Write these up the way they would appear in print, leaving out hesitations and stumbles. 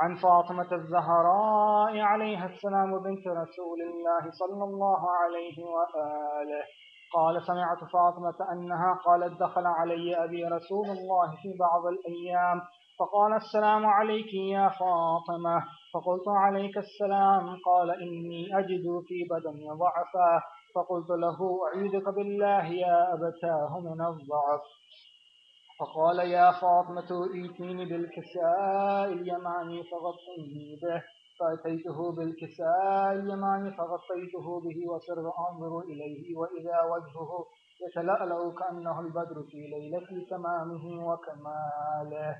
عن فاطمة الزهراء عليها السلام بنت رسول الله صلى الله عليه وآله قال سمعت فاطمة أنها قالت دخل علي أبي رسول الله في بعض الأيام فقال السلام عليك يا فاطمة، فقلت عليك السلام. قال إني أجد في بدني ضعفا، فقلت له أعيذك بالله يا أبتاه من الضعف. فقال يا فاطمة ائتيني بالكساء اليماني فغطيني به، فأتيته بالكساء اليماني فغطيته به وصرت أنظر إليه وإذا وجهه يتلألأ كأنه البدر في ليلة تمامه وكماله.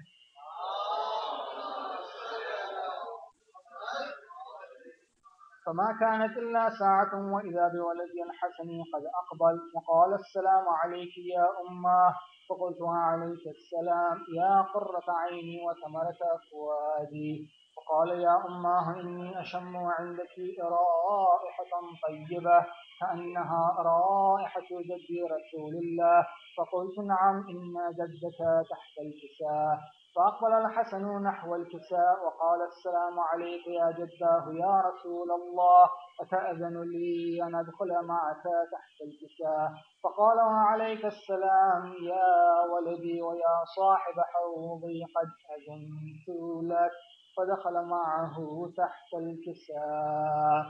فما كانت إلا ساعة وإذا بولد حسن قد أقبل وقال السلام عليك يا أماه، فقلت عليك السلام يا قرة عيني وثمرة فؤادي. فقال يا أماه إني أشم عندك رائحة طيبة كأنها رائحة جد رسول الله. فقلت نعم إن جدك تحت الكساء. فأقبل الحسن نحو الكساء وقال السلام عليك يا جداه يا رسول الله، أتأذن لي أن أدخل معك تحت الكساء؟ فقال وعليك السلام يا ولدي ويا صاحب حوضي، قد أذنت لك. فدخل معه تحت الكساء.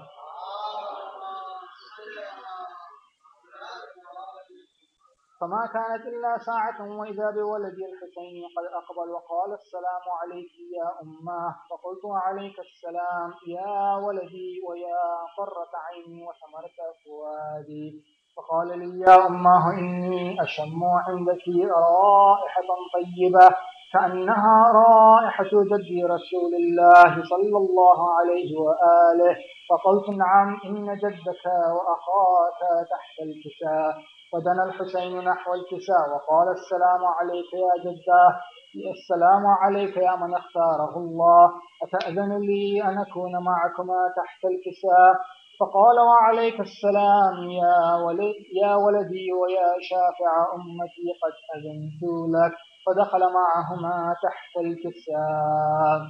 فما كانت إلا ساعة وإذا بولد الحسين قد أقبل وقال السلام عليك يا أماه، فقلت وعليك السلام يا ولدي ويا قرة عيني وثمرة فؤادي. فقال لي يا أماه إني أشم عندك رائحة طيبة كأنها رائحة جد رسول الله صلى الله عليه وآله. فقلت نعم إن جدك وأخاك تحت الكساء. ودنا الحسين نحو الكساء وقال السلام عليك يا جداه، السلام عليك يا من اختاره الله، أتأذن لي أن أكون معكما تحت الكساء؟ فقال وعليك السلام يا ولدي ويا شافع أمتي، قد أذنت لك. فدخل معهما تحت الكساء.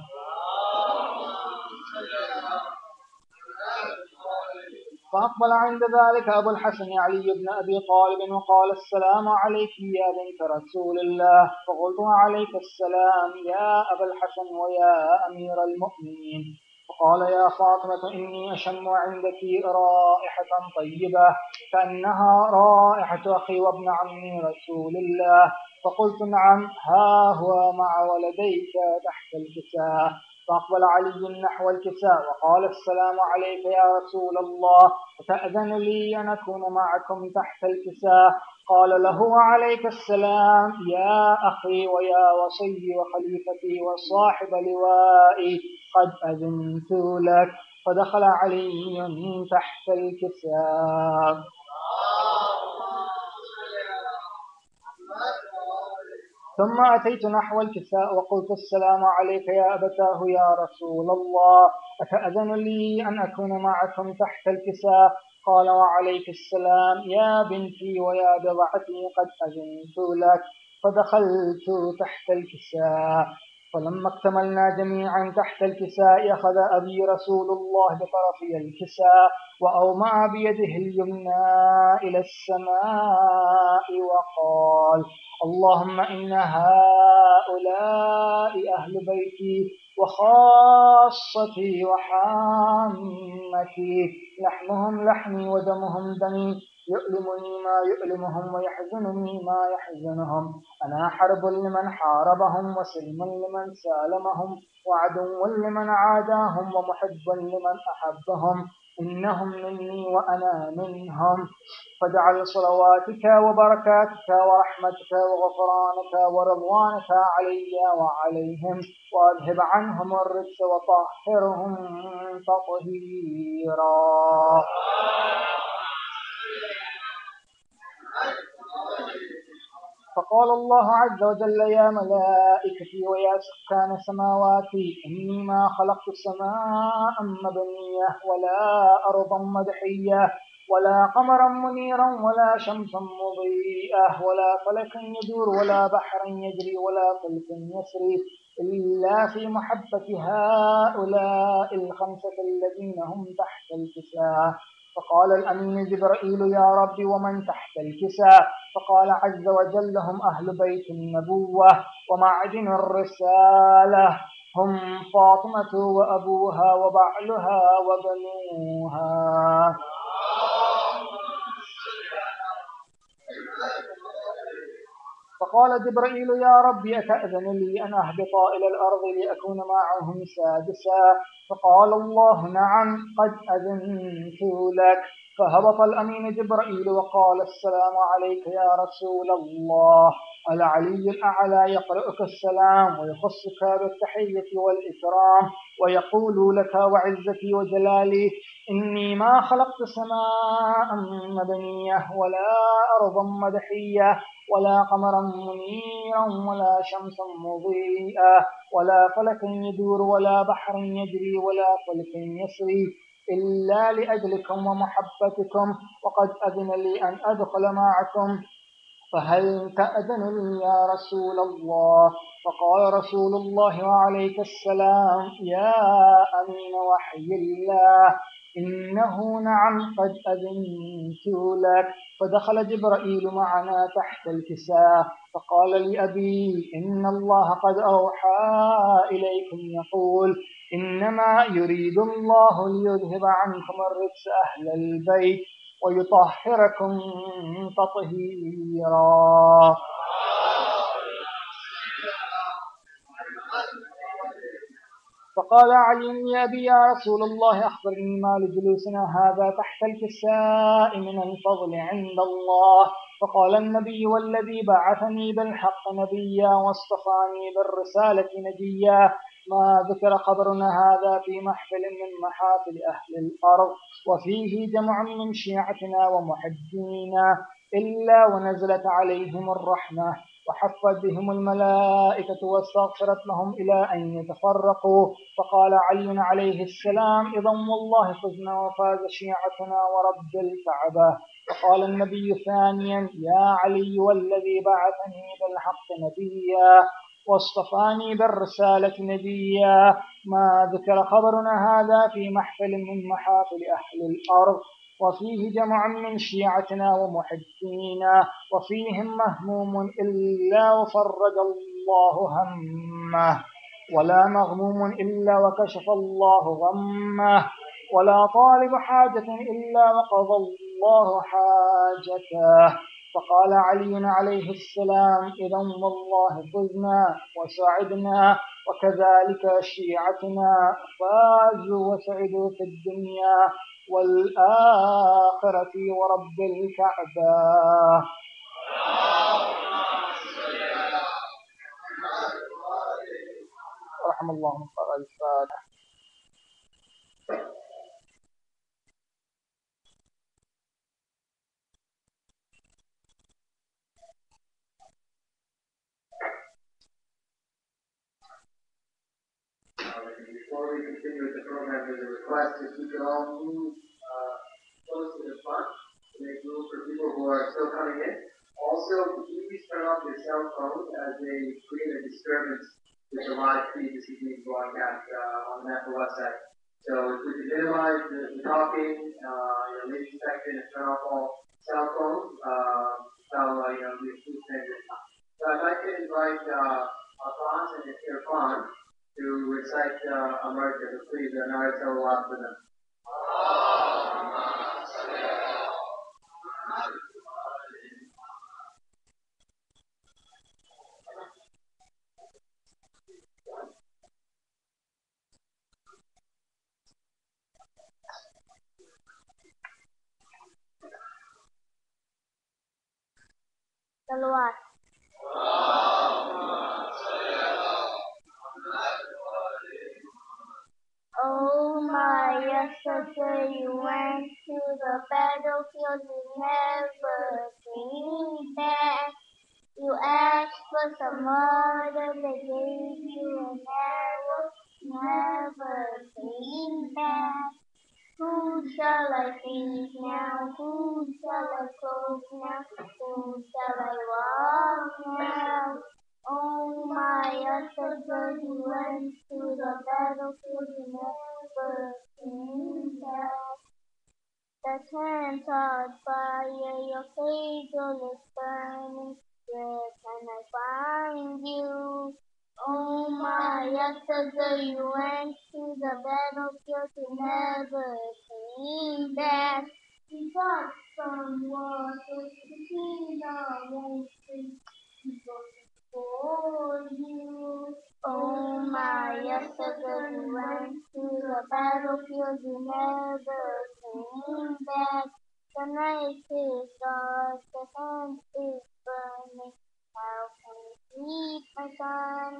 فأقبل عند ذلك أبو الحسن علي بن أبي طالب وقال السلام عليك يا بنت رسول الله. فقلت وعليك السلام يا أبا الحسن ويا أمير المؤمنين. فقال يا فاطمة إني أشم عندك رائحة طيبة كأنها رائحة أخي وابن عمي رسول الله. فقلت نعم، ها هو مع ولديك تحت الكساء. فأقبل علي نحو الكساء وقال السلام عليك يا رسول الله، وتأذن لي أن أكون معكم تحت الكساء؟ قال له وعليك السلام يا أخي ويا وصي وخليفتي وصاحب لوائي، قد أذنت لك. فدخل علي تحت الكساء. ثم أتيت نحو الكساء وقلت السلام عليك يا أبتاه يا رسول الله، أتأذن لي أن أكون معكم تحت الكساء؟ قال وعليك السلام يا بنتي ويا بضعتي، قد أذنت لك. فدخلت تحت الكساء. فلما اكتملنا جميعا تحت الكساء أخذ أبي رسول الله بطرفي الكساء وأومأ بيده اليمنى إلى السماء وقال اللهم إن هؤلاء أهل بيتي وخاصتي وحامتي، لحمهم لحمي ودمهم دمي، يؤلمني ما يؤلمهم ويحزنني ما يحزنهم. أنا حرب لمن حاربهم وسلم لمن سالمهم وعدو لمن عاداهم ومحب لمن أحبهم. إنهم مني وأنا منهم. فاجعل صلواتك وبركاتك ورحمتك وغفرانك ورضوانك علي وعليهم، وأذهب عنهم الرجس وطهرهم تطهيرا. فقال الله عز وجل يا ملائكتي ويا سكان سماواتي إني ما خلقت سماء مبنية ولا أرضا مدحية ولا قمرا منيرا ولا شمسا مضيئة ولا فلكا يدور ولا بحرا يجري ولا فلك يسري إلا في محبة هؤلاء الخمسة الذين هم تحت الكساء. فقال الأمين جبرائيل: يا رب ومن تحت الكساء؟ فقال عز وجل: هم أهل بيت النبوة ومعدن الرسالة، هم فاطمة وأبوها وبعلها وبنوها. فقال جبرائيل: يا رب أتأذن لي أن أهبط إلى الأرض لأكون معهم سادسا؟ فقال الله: نعم، قد أذنت لك. فهبط الأمين جبرائيل وقال: السلام عليك يا رسول الله. العلي الأعلى يقرأك السلام ويخصك بالتحية والإكرام ويقول لك: وعزتي وجلالي إني ما خلقت سماء مبنية ولا أرضا مدحية ولا قمرا منيرا ولا شمسا مضيئة ولا فلكا يدور ولا بحر يجري ولا فلك يسري إلا لأجلكم ومحبتكم، وقد أذن لي أن أدخل معكم، فهل تأذن لي يا رسول الله؟ فقال رسول الله: وعليك السلام يا أمين وحي الله، إنه نعم قد أذنت لك. فدخل جبرائيل معنا تحت الكساء فقال لأبي: إن الله قد أوحى إليكم يقول: إنما يريد الله ليذهب عنكم الرجس أهل البيت ويطهركم تطهيرا. فقال علي لأبي: يا رسول الله أخبرني ما لجلوسنا هذا تحت الكساء من الفضل عند الله. فقال النبي: والذي بعثني بالحق نبيا واصطفاني بالرسالة نجيا، ما ذكر خبرنا هذا في محفل من محافل أهل الأرض وفيه جمع من شيعتنا ومحبينا إلا ونزلت عليهم الرحمة وحفت بهم الملائكة واستغفرت لهم إلى أن يتفرقوا. فقال علي عليه السلام: إذا والله فزنا وفاز شيعتنا ورب الكعبة. فقال النبي ثانيا: يا علي والذي بعثني بالحق نبيا واصطفاني بالرسالة نبيا، ما ذكر خبرنا هذا في محفل من محافل أهل الأرض وفيه جمع من شيعتنا ومحبينا وفيهم مهموم إلا وفرج الله همه، ولا مغموم إلا وكشف الله غمه، ولا طالب حاجة إلا وقضى الله حاجته. فقال علي عليه السلام: إذا والله فزنا وسعدنا، وكذلك شيعتنا فازوا وسعدوا في الدنيا والآخرة ورب الكعبة. رحم الله من قرأ الفاتحة. Before we continue with the program, there's a request if you could all move close to the front to make room for people who are still coming in. Also, please turn off your cell phones as they create a disturbance with the live feed this evening's broadcast on the National website. So if we could minimize the talking, ladies section, and turn off all cell phones, we approve things. So I'd like to invite Alphonse and Irfan to recite Amar Nakshwani, please, Narasawat for them. Salawat. Oh my, yesterday you went to the battlefield, you never came back. You asked for some water, they gave you an arrow, never came back. Who shall I feed now? Who shall I clothe now? Who shall I walk now? Oh my, yesterday you went to the battlefield, you never came back. The turn toward fire, your cradle is burning. Where can I find you? Oh my, yesterday you went to the battlefield, you never came back. You got some water between our waistbands for you. Oh my, yesterday you went to the battlefield, you never came back. The night is dark, the sun is burning. How can you sleep, my son?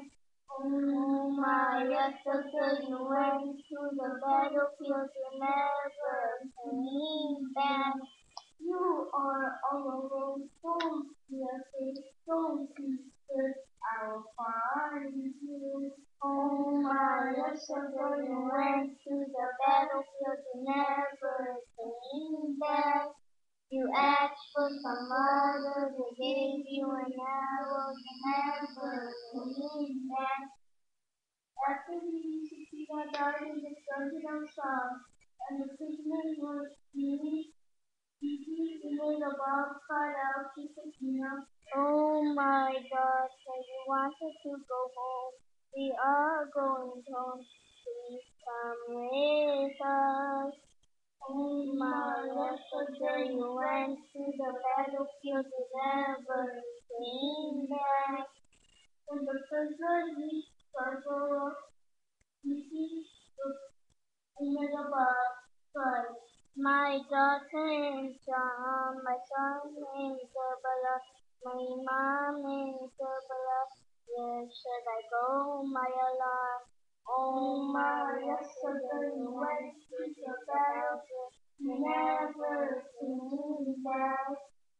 Oh my, yesterday you went to the battlefield, you never came back. You are all alone, don't be afraid, don't be scared, I'll find you. Oh my, yesterday you went to the battlefield, you never came back. You asked for some mother, they gave you an arrow, you never came back. After the Sixty-one died in the President's house, and the prisoners were released, he made a bomb cried out to Sakina. Oh my God, so you wanted to go home. We are going home. Please come with us. Oh my, yesterday you went to the battlefield, you never came back. When the prisoner reached Scarborough, he seized the Megabot cried, my daughter is John, my son is Isabella, my mom is Isabella. Where should I go, my Allah? Oh my, yesterday you went to the battlefield, you never came back.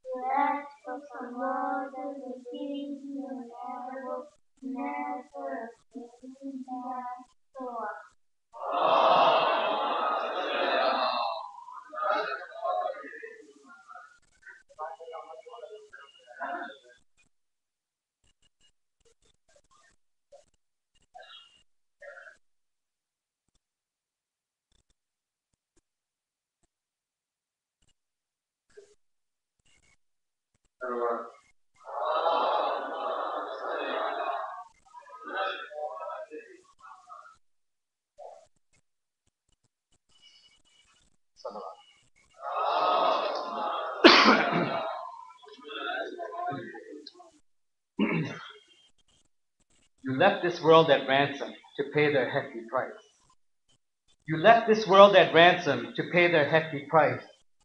You asked for some water, they gave you an arrow, you never came back. So, You left this world at ransom to pay their hefty price. You left this world at ransom to pay their hefty price.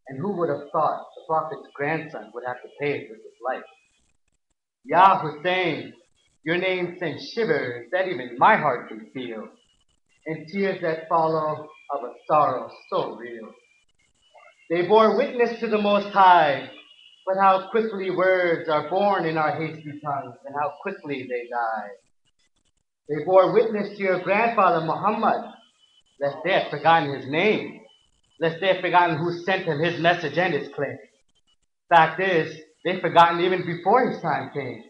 And who would have thought the prophet's grandson would have to pay it with his life? Ya Hussein, your name sends shivers that even my heart can feel, and tears that follow of a sorrow so real. They bore witness to the Most High, but how quickly words are born in our hasty tongues, and how quickly they die. They bore witness to your grandfather Muhammad, lest they had forgotten his name, lest they had forgotten who sent him his message and his claim. Fact is, they'd forgotten even before his time came.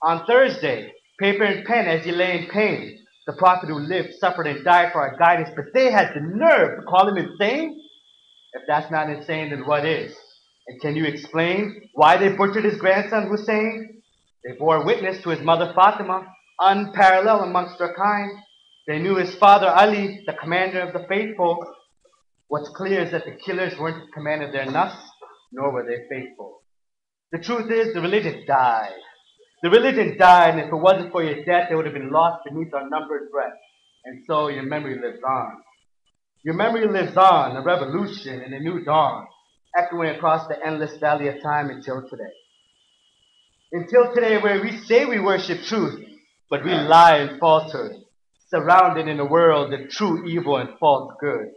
On Thursday, paper and pen as he lay in pain, the prophet who lived, suffered, and died for our guidance, but they had the nerve to call him insane? If that's not insane, then what is? And can you explain why they butchered his grandson Hussein? They bore witness to his mother Fatima, unparalleled amongst their kind. They knew his father Ali, the commander of the faithful. What's clear is that the killers weren't the command of their nafs, nor were they faithful. The truth is, the religion died. The religion died, and if it wasn't for your death, it would have been lost beneath our numbered breath. And so your memory lives on. Your memory lives on, a revolution and a new dawn, echoing across the endless valley of time until today. Until today, where we say we worship truth, but we lie in falsehood, surrounded in a world of true evil and false good,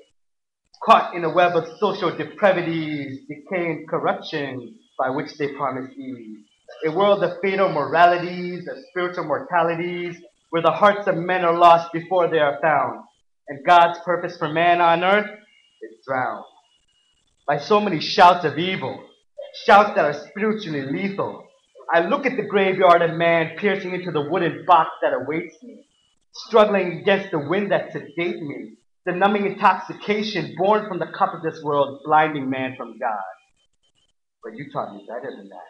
caught in a web of social depravities, decay and corruption by which they promise ease. A world of fatal moralities, of spiritual mortalities, where the hearts of men are lost before they are found, and God's purpose for man on earth is drowned by so many shouts of evil, shouts that are spiritually lethal. I look at the graveyard of man piercing into the wooden box that awaits me, struggling against the wind that sedates me, the numbing intoxication born from the cup of this world, blinding man from God. But you taught me better than that.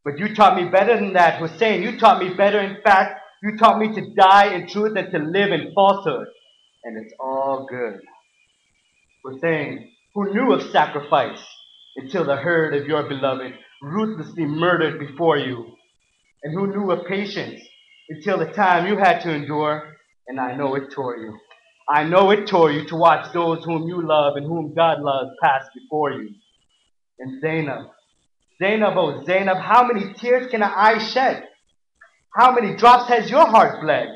But you taught me better than that, Hussein. You taught me better. In fact, you taught me to die in truth and to live in falsehood. And it's all good. Hussein, who knew of sacrifice until the herd of your beloved ruthlessly murdered before you, and who knew of patience until the time you had to endure, and I know it tore you. I know it tore you to watch those whom you love and whom God loves pass before you. And Zainab, Zainab, oh Zainab, how many tears can an eye shed? How many drops has your heart bled?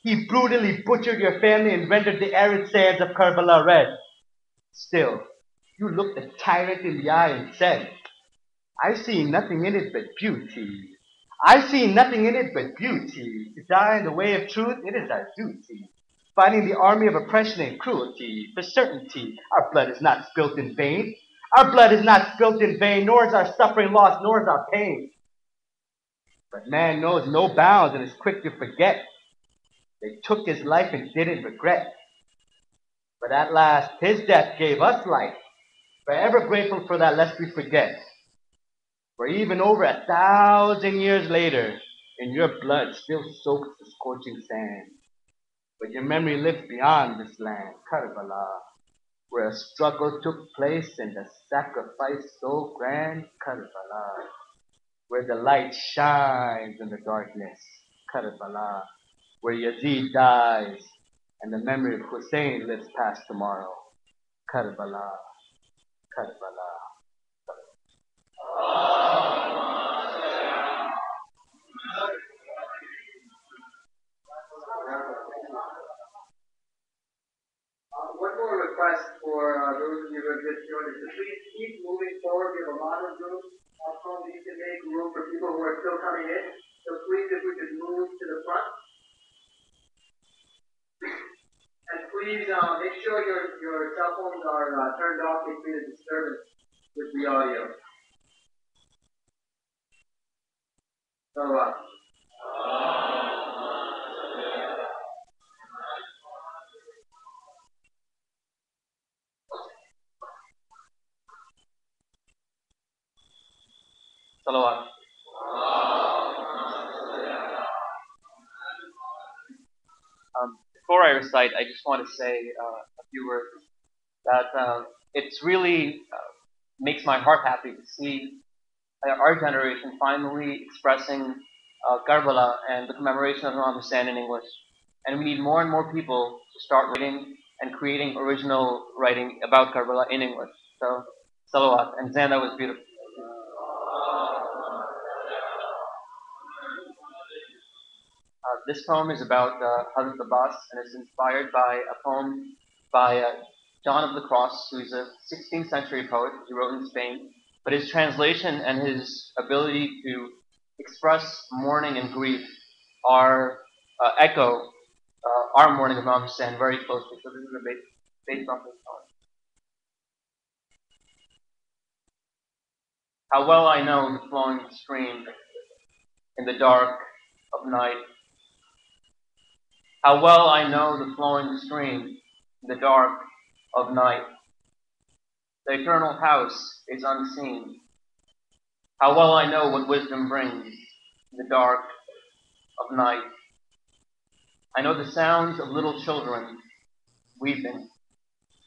He brutally butchered your family and rendered the arid sands of Karbala red. Still, you looked the tyrant in the eye and said, I see nothing in it but beauty. I see nothing in it but beauty. To die in the way of truth, it is our duty. Fighting the army of oppression and cruelty, for certainty, our blood is not spilt in vain. Our blood is not spilt in vain, nor is our suffering lost, nor is our pain. But man knows no bounds and is quick to forget. They took his life and didn't regret. But at last, his death gave us life. Forever grateful for that, lest we forget. For even over 1,000 years later, in your blood still soaks the scorching sand. But your memory lives beyond this land, Karbala, where a struggle took place and a sacrifice so grand, Karbala, where the light shines in the darkness, Karbala, where Yazid dies and the memory of Hussein lives past tomorrow, Karbala, Karbala. One more request for those of you who have just joined us. Please keep moving forward. We have a lot of room. Also, we need to make room for people who are still coming in. So please, if we could move to the front. And please make sure your cell phones are turned off to create a disturbance with the audio. So, Salawat. Before I recite, I just want to say a few words that it's really makes my heart happy to see our generation finally expressing Karbala and the commemoration of Imam Hussein in English. And we need more and more people to start writing and creating original writing about Karbala in English. So, salawat. And Zan, that was beautiful. This poem is about Hazrat Abbas and is inspired by a poem by John of the Cross, who's a 16th century poet. He wrote in Spain. But his translation and his ability to express mourning and grief are echo our mourning of Imam Hussein very closely. So this is based on this poem. How well I know the flowing stream in the dark of night. How well I know the flowing stream in the dark of night. The eternal house is unseen. How well I know what wisdom brings in the dark of night. I know the sounds of little children weeping,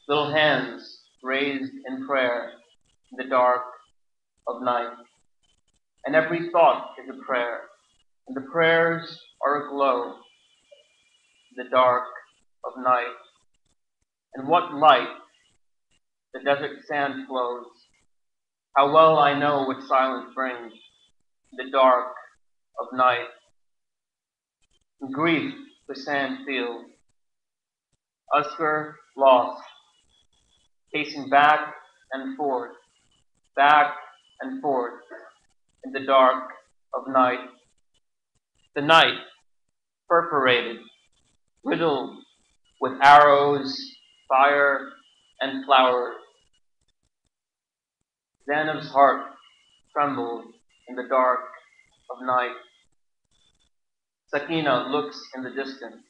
little hands raised in prayer in the dark of night. And every thought is a prayer, and the prayers are aglow in the dark of night. And what light the desert sand flows. How well I know what silence brings in the dark of night. In grief the sand feels, Oscar lost, pacing back and forth in the dark of night. The night, perforated, riddled with arrows, fire, and flowers. Zainab's heart trembled in the dark of night. Sakina looks in the distance.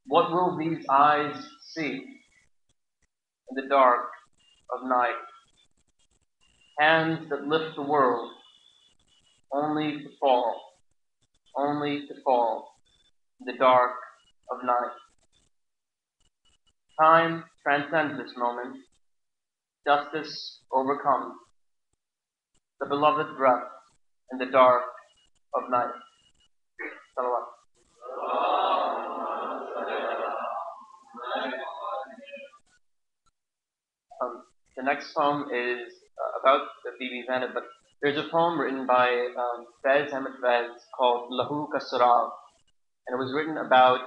What will these eyes see in the dark of night? Hands that lift the world, only to fall in the dark of night. Time transcends this moment. Justice overcomes the beloved breath in the dark of night. Salawat. The next poem is about the Bibi Zainab, but there's a poem written by Faiz Ahmed Faiz called Lahu Kasurav, and it was written about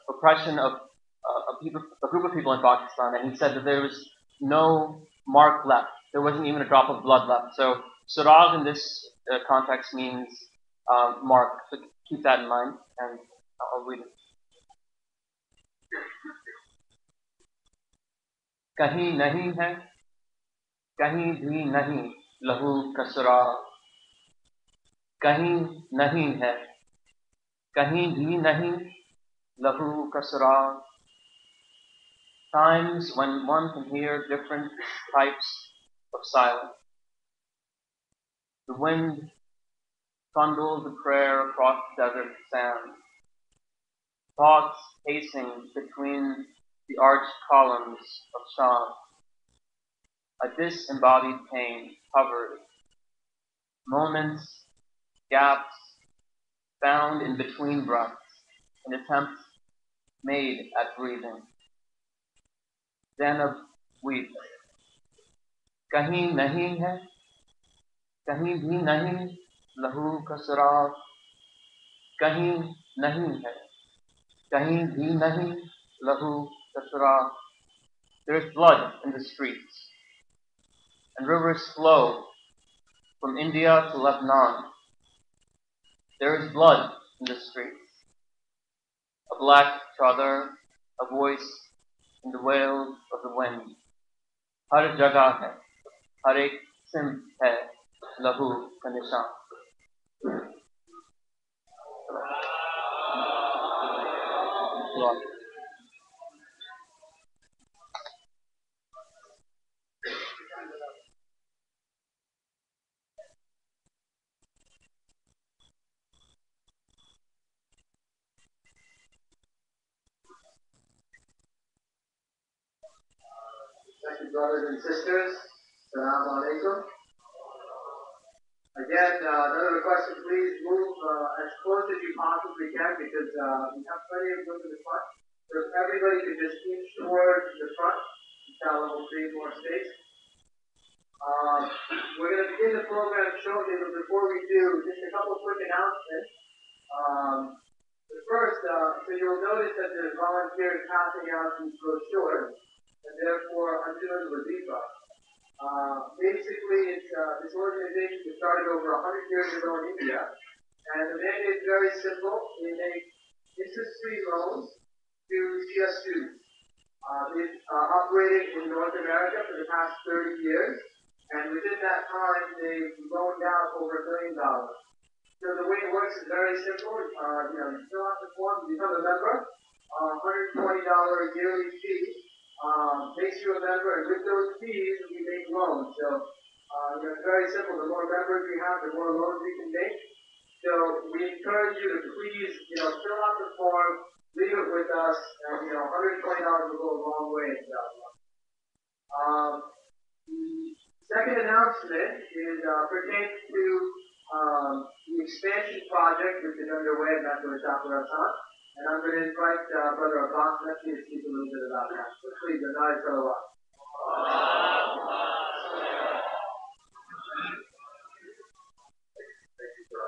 oppression of a group of people in Pakistan, and he said that there was no mark left. There wasn't even a drop of blood left. So Surag in this context means mark. So keep that in mind, and I'll read it. कहीं नहीं है, कहीं भी नहीं लहू का सुराग, कहीं नहीं है, कहीं भी नहीं लहू का सुराग. Times when one can hear different types of silence. The wind trundles a prayer across desert sand. Thoughts pacing between the arched columns of Sham. A disembodied pain hovers. Moments, gaps, found in between breaths, an attempt made at breathing. Zainab weeps. कहीं नहीं है, कहीं भी नहीं लहू का सुराग, कहीं नहीं है, कहीं भी नहीं lahu का सुराग. There is blood in the streets, and rivers flow from India to Lebanon. There is blood in the streets. A black chadar, a voice in the wails of the wind. हर जगह है, हर एक सिम्त है लहू का निशान. Thank you, brothers and sisters. Assalamu alaikum. Again, another request to please move as close as you possibly can because we have plenty of room in the front. So if everybody could just inch towards the front, inshallah we'll create more space. We're going to begin the program shortly, but before we do, just a couple quick announcements. The first, so you'll notice that there's volunteers passing out these brochures, and therefore I'm doing Wazifa. Basically, it's this organization was started over 100 years ago in India, and the mandate is very simple. They make interest-free loans to CS students. They've operated in North America for the past 30 years, and within that time, they've loaned out over $1 billion. So the way it works is very simple. You fill out the form, you become a member, $120 yearly fee. Makes you a member, and with those fees, we make loans. So, it's very simple. The more members we have, the more loans we can make. So, we encourage you to please, fill out the form, leave it with us, and, $120 will go a long way. The second announcement is pertains to the expansion project, which is underway at Metro Safar. And I'm going to invite Brother Abbas Nephi to speak a little bit about that. So please, Anai Salawat. Thank you, sir.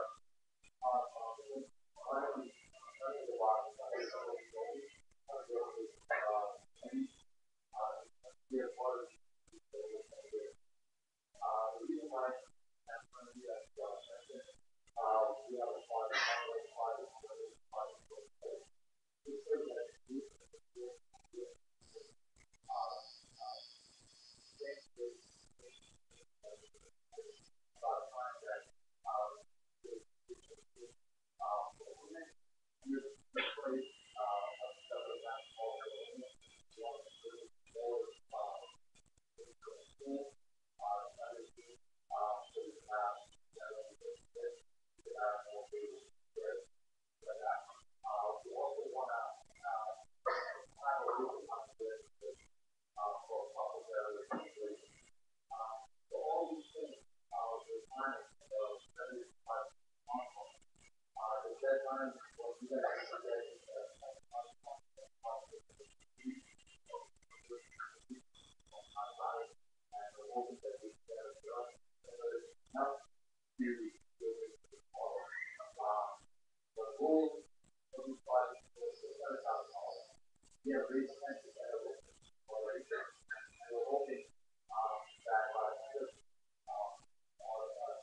have reached an extent already. And we're hoping that by the end of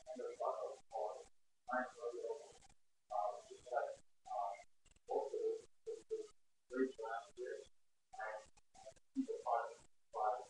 end of summer or ninth of the that most of it is great last year and keep the party by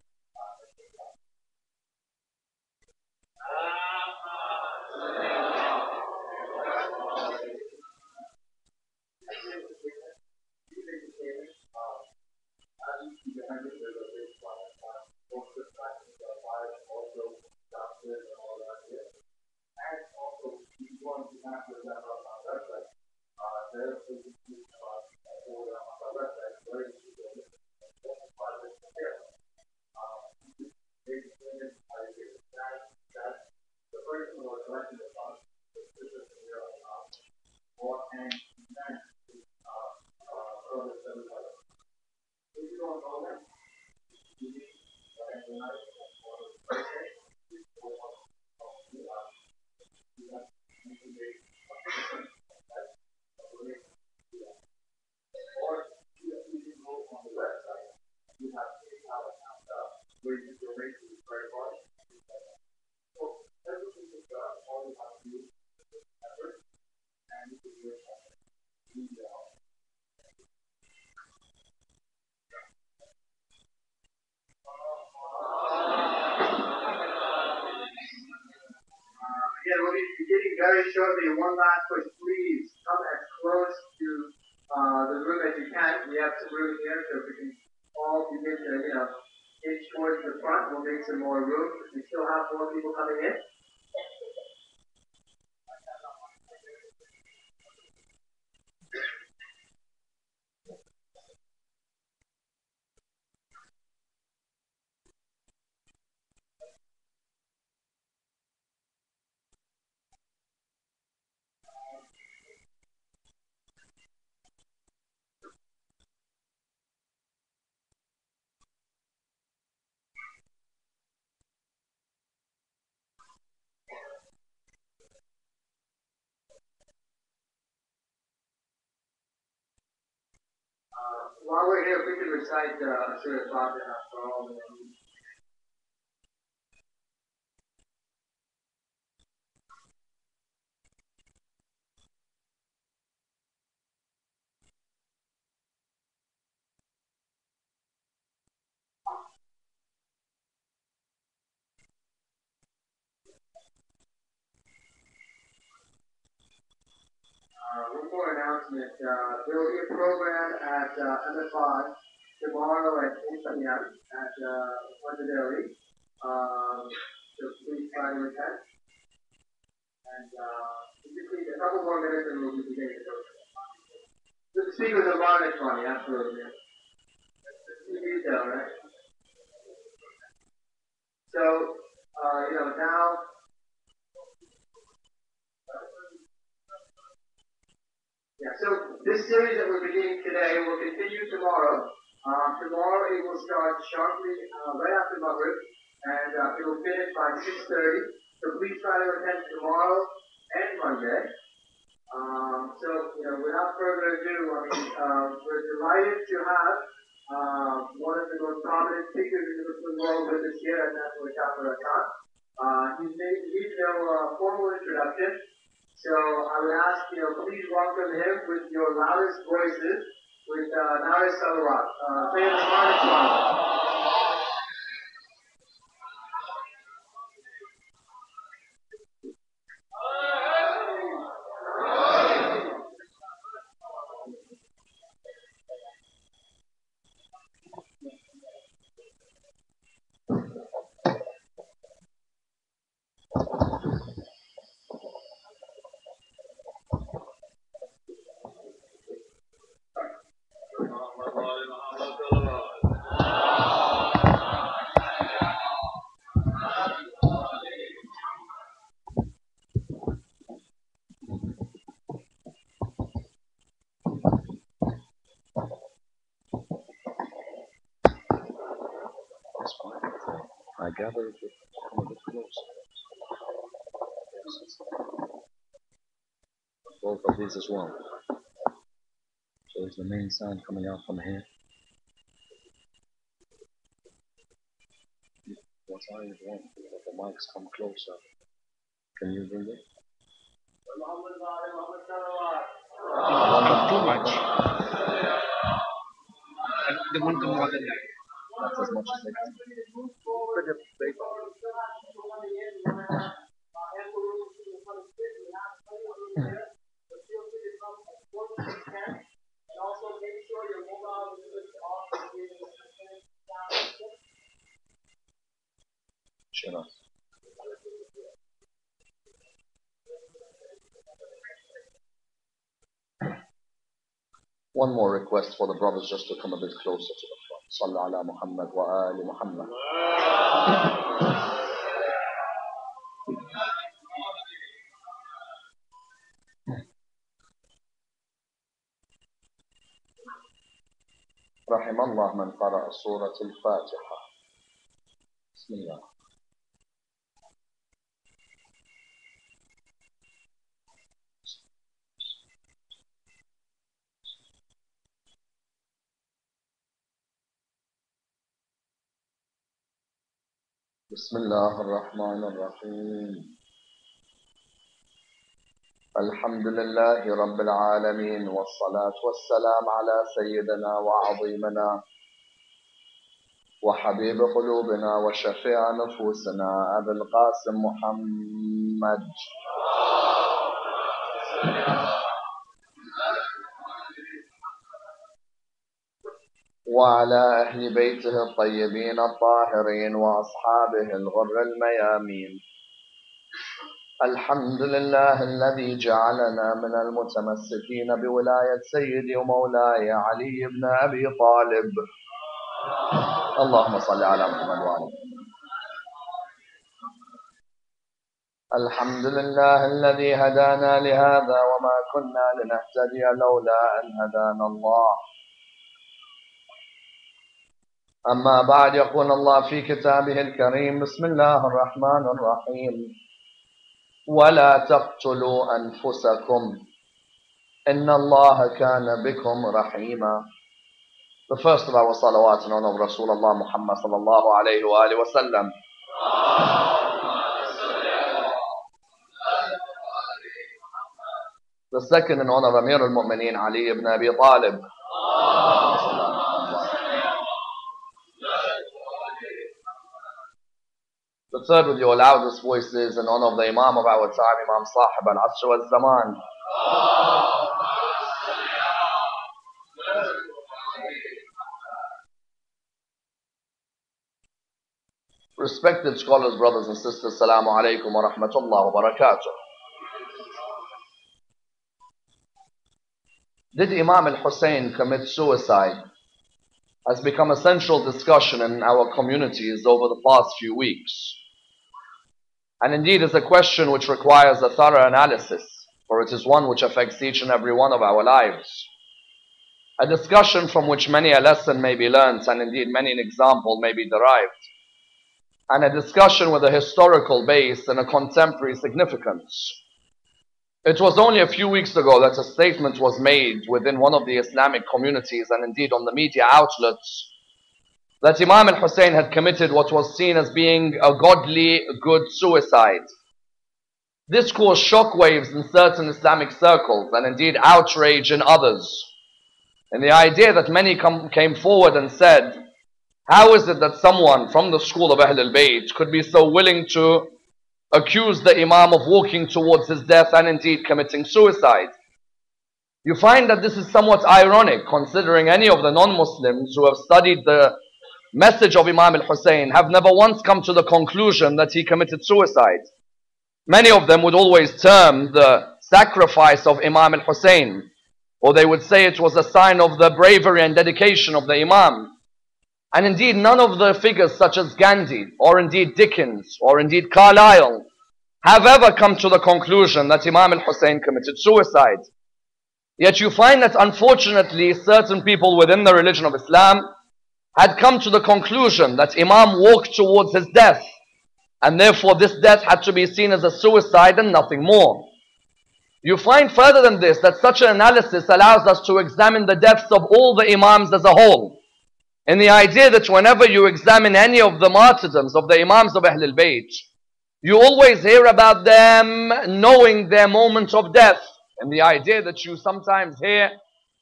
again, we'll be beginning very shortly. One last push, please come as close to the room as you can. We have some room here, so if we can all begin to, inch towards the front, we'll make some more room. We still have more people coming in. While we're here, if we could recite Surah Fatiha for all the one more announcement. There will be a program at MFI tomorrow at 8 p.m. at London Dairy. So please try to attend. And if you please, a couple more minutes and we'll be beginning the program. The speakers are Amar Nakshwani, absolutely. You need that, right? So, now. Yeah, so this series that we're beginning today will continue tomorrow. Tomorrow it will start sharply right after Maghrib, and it will finish by 6:30. So please try to attend tomorrow and Monday. Without further ado, we're delighted to have one of the most prominent figures in the Muslim world with us here, and that's Safar. He needs no formal introduction. So I would ask, please welcome him with your loudest voices, with Naris Salawat. Sayyid Amar Nakshwani. I gather it would come a bit closer. Both of these as well. So is the main sound coming out from here? What I want is that the mics come closer. Can you bring it? I want them too much. They want them more than that. That's as much as they can. Sure. One more request for the brothers just to come a bit closer to the front. Sallu ala Muhammad wa ali Muhammad. رحم الله من قرأ سورة الفاتحة. بسم الله. بسم الله الرحمن الرحيم. الحمد لله رب العالمين والصلاة والسلام على سيدنا وعظيمنا وحبيب قلوبنا وشفيع نفوسنا أبي القاسم محمد وعلى أهل بيته الطيبين الطاهرين وأصحابه الغر الميامين. الحمد لله الذي جعلنا من المتمسكين بولاية سيدي ومولاي علي بن أبي طالب. اللهم صل على محمد وعلى الحمد لله الذي هدانا لهذا وما كنا لنهتدي لولا أن هدانا الله. أما بعد، يقول الله في كتابه الكريم: بسم الله الرحمن الرحيم: ولا تقتلوا أنفسكم إن الله كان بكم رحيما. The first of our salawat in honor of Rasulullah Muhammad sallallahu alayhi wa alihi wa sallam. The second in honor of Amir al-Mu'mineen Ali ibn Abi Talib. The third with your loudest voices in honor of the Imam of our time, Imam Sahib al-Asr wal-Zaman. Respected scholars, brothers and sisters, Assalamu alaikum wa rahmatullah wa barakatuh. Did Imam al-Hussein commit suicide has become a central discussion in our communities over the past few weeks. And indeed is a question which requires a thorough analysis, for it is one which affects each and every one of our lives. A discussion from which many a lesson may be learnt, and indeed many an example may be derived. And a discussion with a historical base and a contemporary significance. It was only a few weeks ago that a statement was made within one of the Islamic communities and indeed on the media outlets that Imam al-Hussein had committed what was seen as being a godly good suicide. This caused shockwaves in certain Islamic circles and indeed outrage in others. And the idea that many came forward and said, how is it that someone from the school of Ahl al-Bayt could be so willing to accuse the Imam of walking towards his death and indeed committing suicide? You find that this is somewhat ironic, considering any of the non-Muslims who have studied the message of Imam al-Hussein have never once come to the conclusion that he committed suicide. Many of them would always term the sacrifice of Imam al-Hussein, or they would say it was a sign of the bravery and dedication of the Imam. And indeed none of the figures such as Gandhi, or indeed Dickens, or indeed Carlyle have ever come to the conclusion that Imam al-Hussein committed suicide. Yet you find that unfortunately certain people within the religion of Islam had come to the conclusion that Imam walked towards his death, and therefore this death had to be seen as a suicide and nothing more. You find further than this that such an analysis allows us to examine the deaths of all the Imams as a whole. in the idea that whenever you examine any of the martyrdoms of the Imams of Ahlul Bayt, you always hear about them knowing their moment of death. And the idea that you sometimes hear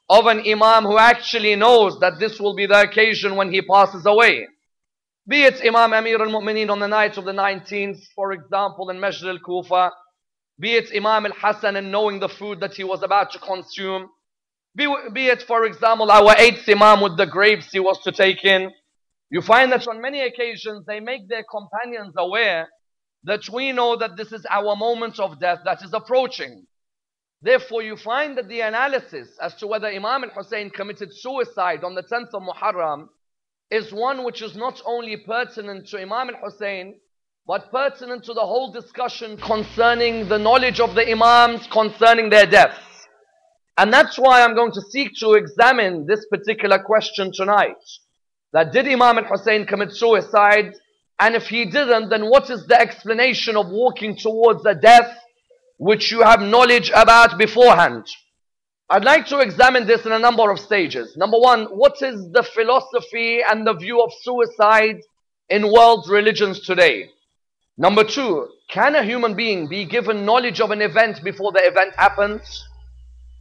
of an Imam who actually knows that this will be the occasion when he passes away. Be it Imam Amir al-Mu'mineen on the night of the 19th, for example, in Masjid al-Kufa. Be it Imam al-Hassan and knowing the food that he was about to consume. Be it, for example, our 8th Imam with the grapes he was to take in. You find that on many occasions they make their companions aware that we know that this is our moment of death that is approaching. Therefore, you find that the analysis as to whether Imam al-Hussein committed suicide on the 10th of Muharram is one which is not only pertinent to Imam al-Hussein, but pertinent to the whole discussion concerning the knowledge of the Imams concerning their deaths. And that's why I'm going to seek to examine this particular question tonight. That did Imam al-Hussein commit suicide? And if he didn't, then what is the explanation of walking towards a death which you have knowledge about beforehand? I'd like to examine this in a number of stages. Number one, what is the philosophy and the view of suicide in world religions today? Number two, can a human being be given knowledge of an event before the event happens?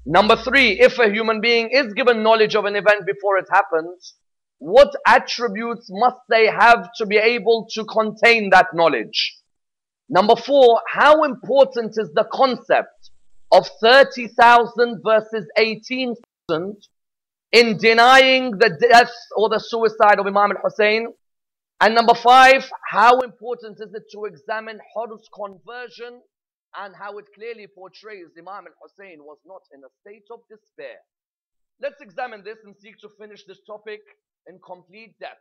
Number three, if a human being is given knowledge of an event before it happens, what attributes must they have to be able to contain that knowledge? Number four, how important is the concept of 30,000 versus 18,000 in denying the death or the suicide of Imam al-Hussein? And number five, how important is it to examine Hurr's conversion and how it clearly portrays Imam al-Hussein was not in a state of despair? Let's examine this and seek to finish this topic in complete depth.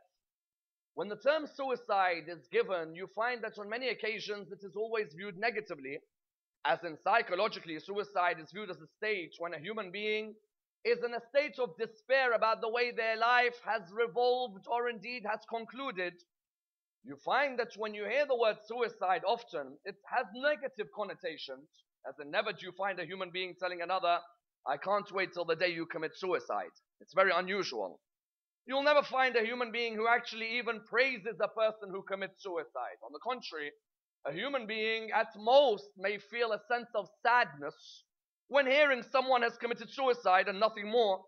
When the term suicide is given, you find that on many occasions it is always viewed negatively, as in psychologically, suicide is viewed as a state when a human being is in a state of despair about the way their life has revolved or indeed has concluded. You find that when you hear the word suicide often, it has negative connotations, as in never do you find a human being telling another, I can't wait till the day you commit suicide. It's very unusual. You'll never find a human being who actually even praises a person who commits suicide. On the contrary, a human being at most may feel a sense of sadness when hearing someone has committed suicide and nothing more.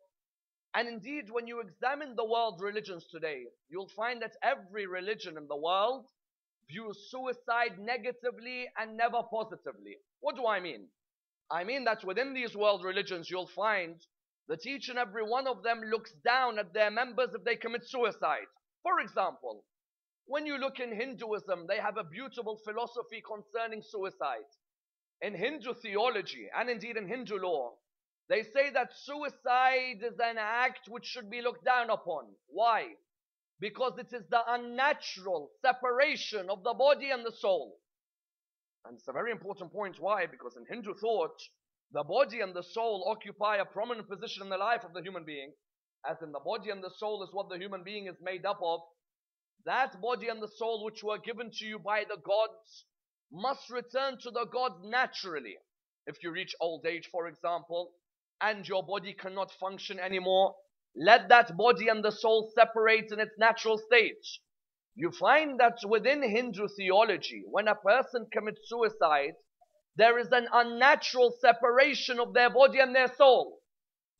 And indeed, when you examine the world religions today, you'll find that every religion in the world views suicide negatively and never positively. What do I mean? I mean that within these world religions, you'll find that each and every one of them looks down at their members if they commit suicide. For example, when you look in Hinduism, they have a beautiful philosophy concerning suicide. In Hindu theology, and indeed in Hindu law, they say that suicide is an act which should be looked down upon. Why? Because it is the unnatural separation of the body and the soul. And it's a very important point. Why? Because in Hindu thought, the body and the soul occupy a prominent position in the life of the human being, as in the body and the soul is what the human being is made up of. That body and the soul which were given to you by the gods must return to the gods naturally. If you reach old age, for example, and your body cannot function anymore, let that body and the soul separate in its natural state. You find that within Hindu theology, when a person commits suicide, there is an unnatural separation of their body and their soul.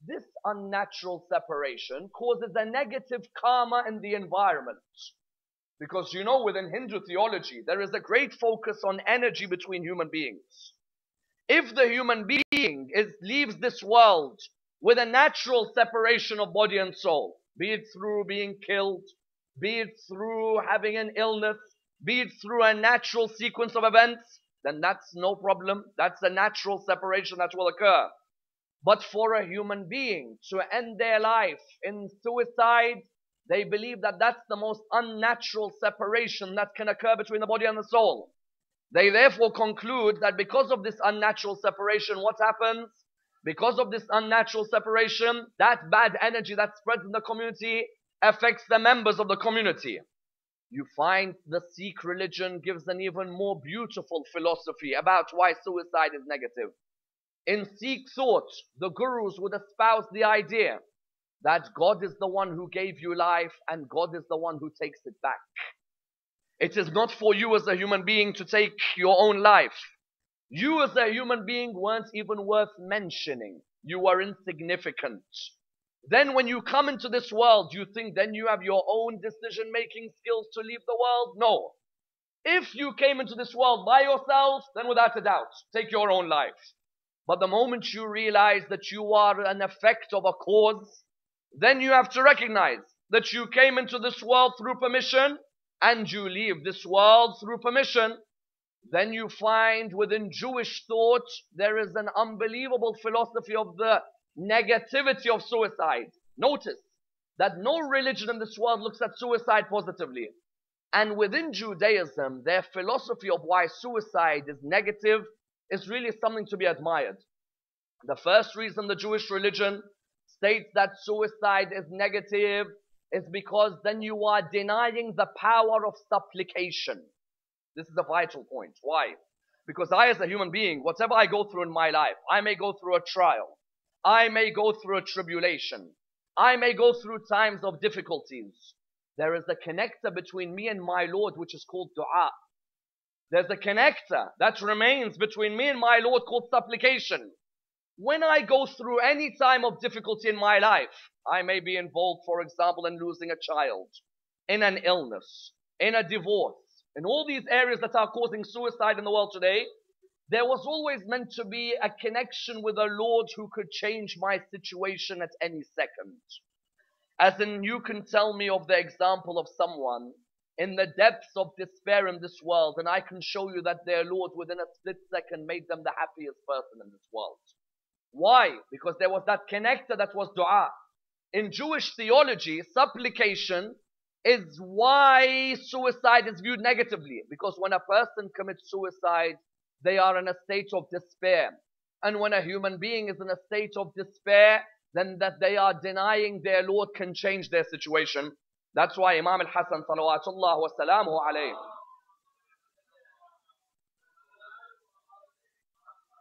This unnatural separation causes a negative karma in the environment. Because you know, within Hindu theology, there is a great focus on energy between human beings. If the human being leaves this world with a natural separation of body and soul, be it through being killed, be it through having an illness, be it through a natural sequence of events, then that's no problem. That's a natural separation that will occur. But for a human being to end their life in suicide, they believe that that's the most unnatural separation that can occur between the body and the soul. They therefore conclude that because of this unnatural separation, what happens? Because of this unnatural separation, that bad energy that spreads in the community affects the members of the community. You find the Sikh religion gives an even more beautiful philosophy about why suicide is negative. In Sikh thought, the gurus would espouse the idea that God is the one who gave you life and God is the one who takes it back. It is not for you as a human being to take your own life. You as a human being weren't even worth mentioning. You were insignificant. Then when you come into this world, you think then you have your own decision-making skills to leave the world? No. If you came into this world by yourself, then without a doubt, take your own life. But the moment you realize that you are an effect of a cause, then you have to recognize that you came into this world through permission and you leave this world through permission. Then you find within Jewish thought there is an unbelievable philosophy of the negativity of suicide. Notice that no religion in this world looks at suicide positively. And within Judaism, their philosophy of why suicide is negative is really something to be admired. The first reason the Jewish religion states that suicide is negative is because then you are denying the power of supplication. This is a vital point. Why? Because I as a human being, whatever I go through in my life, I may go through a trial. I may go through a tribulation. I may go through times of difficulties. There is a connector between me and my Lord which is called dua. There's a connector that remains between me and my Lord called supplication. When I go through any time of difficulty in my life, I may be involved, for example, in losing a child, in an illness, in a divorce, in all these areas that are causing suicide in the world today. There was always meant to be a connection with a Lord who could change my situation at any second. As in, you can tell me of the example of someone in the depths of despair in this world, and I can show you that their Lord within a split second made them the happiest person in this world. Why? Because there was that connector that was dua. In Jewish theology, supplication is why suicide is viewed negatively. Because when a person commits suicide, they are in a state of despair. And when a human being is in a state of despair, then that they are denying their Lord can change their situation. That's why Imam al-Hasan salawatullah wa salamuhu alayhi,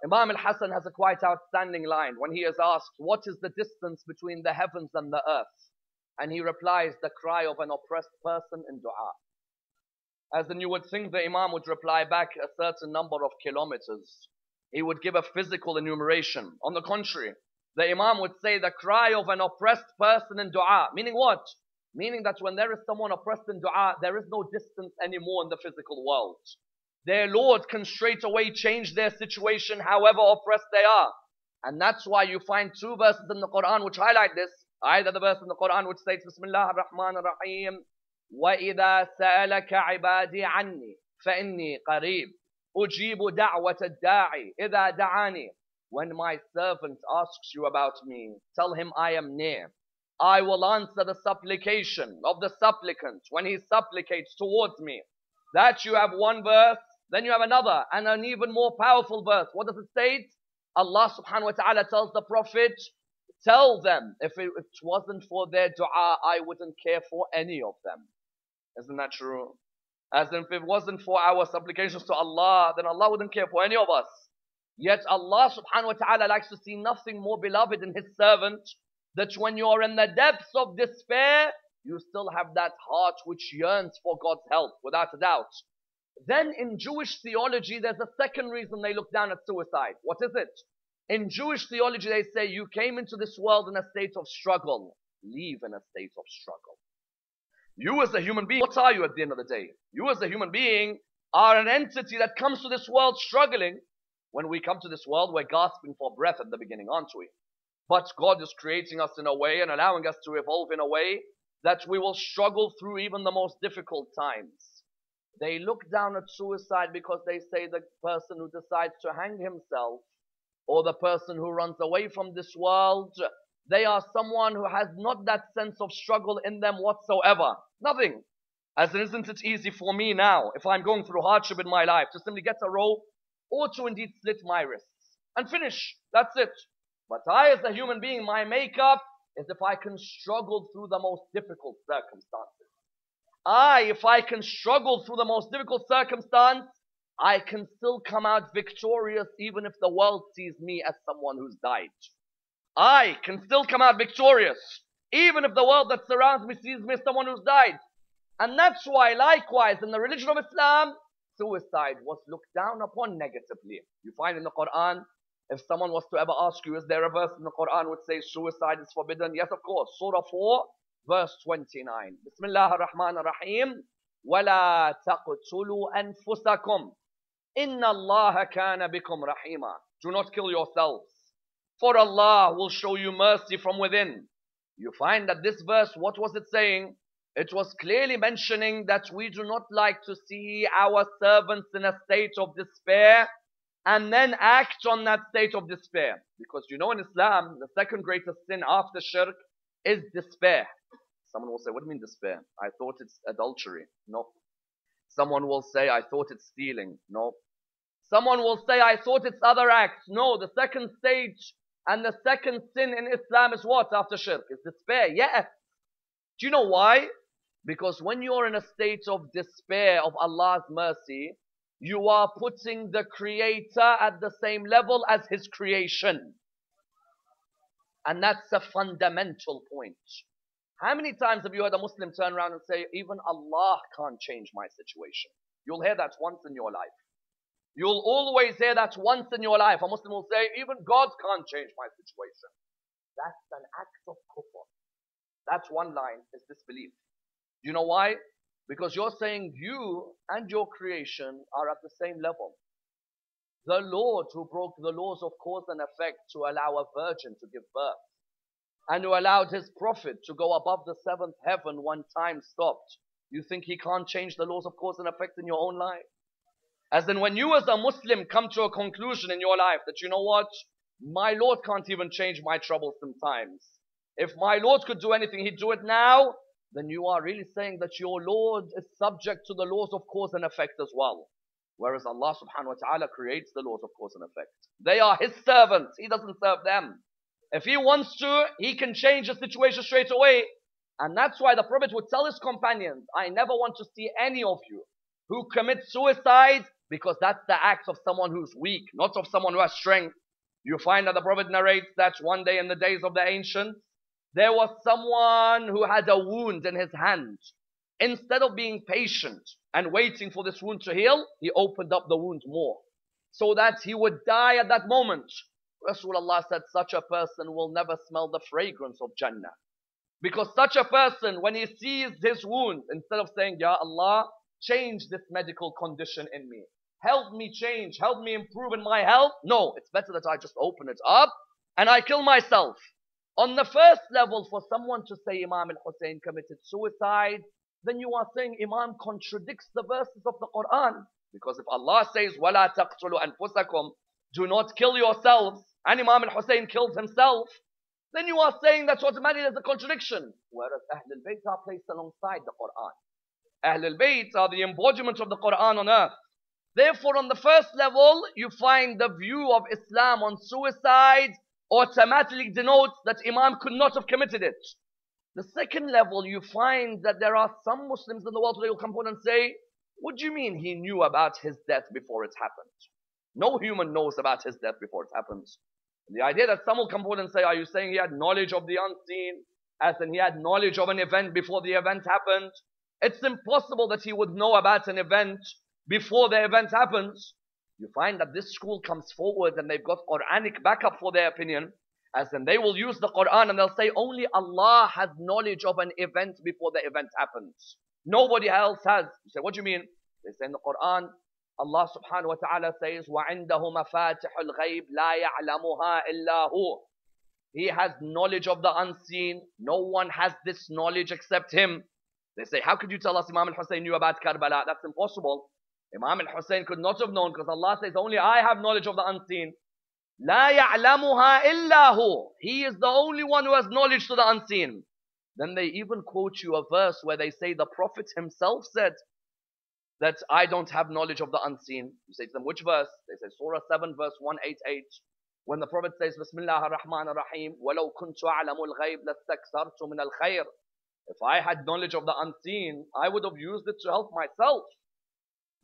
Imam al-Hasan has a quite outstanding line when he is asked, what is the distance between the heavens and the earth? And he replies, the cry of an oppressed person in dua. As in, you would think the Imam would reply back a certain number of kilometers. He would give a physical enumeration. On the contrary, the Imam would say the cry of an oppressed person in dua. Meaning what? Meaning that when there is someone oppressed in dua, there is no distance anymore in the physical world. Their Lord can straight away change their situation however oppressed they are. And that's why you find two verses in the Quran which highlight this. Either the verse in the Quran which states, Bismillah ar-Rahman ar-Rahim, وَإِذَا سَأَلَكَ عِبَادِي عَنِّي فَإِنِّي قَرِيبٌ أُجِيبُ دَعْوَةَ الدَّاعِ إِذَا دَعَانِي. When my servant asks you about me, tell him I am near. I will answer the supplication of the supplicant when he supplicates towards me. That you have one verse, then you have another, and an even more powerful verse. What does it state? Allah subhanahu wa ta'ala tells the Prophet, tell them, if it wasn't for their dua, I wouldn't care for any of them. Isn't that true? As if it wasn't for our supplications to Allah, then Allah wouldn't care for any of us. Yet Allah subhanahu wa ta'ala likes to see nothing more beloved in His servant, that when you're in the depths of despair, you still have that heart which yearns for God's help, without a doubt. Then in Jewish theology, there's a second reason they look down at suicide. What is it? In Jewish theology, they say you came into this world in a state of struggle. Leave in a state of struggle. You as a human being, what are you at the end of the day? You as a human being are an entity that comes to this world struggling. When we come to this world, we're gasping for breath at the beginning, aren't we? But God is creating us in a way and allowing us to evolve in a way that we will struggle through even the most difficult times. They look down at suicide because they say the person who decides to hang himself or the person who runs away from this world, they are someone who has not that sense of struggle in them whatsoever. Nothing. As in, isn't it easy for me now, if I'm going through hardship in my life, to simply get a rope or to indeed slit my wrists and finish. That's it. But I as a human being, my makeup is if I can struggle through the most difficult circumstances. If I can struggle through the most difficult circumstance, I can still come out victorious even if the world sees me as someone who's died. I can still come out victorious. Even if the world that surrounds me sees me as someone who's died. And that's why, likewise, in the religion of Islam, suicide was looked down upon negatively. You find in the Quran, if someone was to ever ask you, is there a verse in the Quran which says suicide is forbidden? Yes, of course. Surah 4, verse 29. Bismillah ar-Rahman ar-Rahim. وَلَا تَقْتُلُوا أَنفُسَكُمْ إِنَّ اللَّهَ كَانَ بِكُمْ رَحِيمًا. Do not kill yourselves, for Allah will show you mercy from within. You find that this verse, what was it saying? It was clearly mentioning that we do not like to see our servants in a state of despair and then act on that state of despair. Because you know in Islam, the second greatest sin after shirk is despair. Someone will say, what do you mean despair? I thought it's adultery. No. Someone will say, I thought it's stealing. No. Someone will say, I thought it's other acts. No, the second stage and the second sin in Islam is what after shirk? It's despair. Yes. Do you know why? Because when you're in a state of despair of Allah's mercy, you are putting the Creator at the same level as His creation. And that's a fundamental point. How many times have you heard a Muslim turn around and say, even Allah can't change my situation? You'll hear that once in your life. You'll always hear that once in your life. A Muslim will say, even God can't change my situation. That's an act of kufr. That's one line, is disbelief. Do you know why? Because you're saying you and your creation are at the same level. The Lord who broke the laws of cause and effect to allow a virgin to give birth, and who allowed his prophet to go above the seventh heaven when time stopped, you think he can't change the laws of cause and effect in your own life? As in, when you as a Muslim come to a conclusion in your life that, you know what, my Lord can't even change my troublesome times. If my Lord could do anything, he'd do it now. Then you are really saying that your Lord is subject to the laws of cause and effect as well. Whereas Allah subhanahu wa ta'ala creates the laws of cause and effect. They are His servants. He doesn't serve them. If He wants to, He can change the situation straight away. And that's why the Prophet would tell his companions, I never want to see any of you who commit suicide, because that's the act of someone who's weak, not of someone who has strength. You find that the Prophet narrates that one day in the days of the ancients, there was someone who had a wound in his hand. Instead of being patient and waiting for this wound to heal, he opened up the wound more, so that he would die at that moment. Rasulullah said, such a person will never smell the fragrance of Jannah. Because such a person, when he sees his wound, instead of saying, Ya Allah, change this medical condition in me, help me change, help me improve in my health. No, it's better that I just open it up and I kill myself. On the first level, for someone to say Imam al-Hussein committed suicide, then you are saying Imam contradicts the verses of the Quran. Because if Allah says, وَلَا تَقْتُلُوا أَنفُسَكُمْ, do not kill yourselves, and Imam al-Hussein killed himself, then you are saying that automatically there's a contradiction. Whereas Ahlul Bayt are placed alongside the Quran. Ahlul Bayt are the embodiment of the Quran on earth. Therefore, on the first level, you find the view of Islam on suicide automatically denotes that Imam could not have committed it. The second level, you find that there are some Muslims in the world today who come forward and say, what do you mean he knew about his death before it happened? No human knows about his death before it happens. And the idea that some will come forward and say, are you saying he had knowledge of the unseen, as in he had knowledge of an event before the event happened? It's impossible that he would know about an event before the event happens. You find that this school comes forward and they've got Quranic backup for their opinion, as in they will use the Quran and they'll say only Allah has knowledge of an event before the event happens. Nobody else has. You say, what do you mean? They say in the Quran, Allah subhanahu wa ta'ala says, وَعِنْدَهُ مَفَاتِحُ الْغَيْبِ لَا يَعْلَمُهَا إِلَّا هُوَ. He has knowledge of the unseen. No one has this knowledge except him. They say, how could you tell us Imam al-Hussein knew about Karbala? That's impossible. Imam al-Hussein could not have known, because Allah says, only I have knowledge of the unseen. لَا يَعْلَمُهَا إِلَّا هُوَ. He is the only one who has knowledge to the unseen. Then they even quote you a verse where they say the Prophet himself said that I don't have knowledge of the unseen. You say to them, which verse? They say Surah 7 verse 188. When the Prophet says, Bismillah ar-Rahman ar-Rahim, وَلَوْ كُنْتُ أَعْلَمُ الْغَيْبِ لَاسْتَكْثَرْتُ مِنَ الْخَيْرِ. If I had knowledge of the unseen, I would have used it to help myself.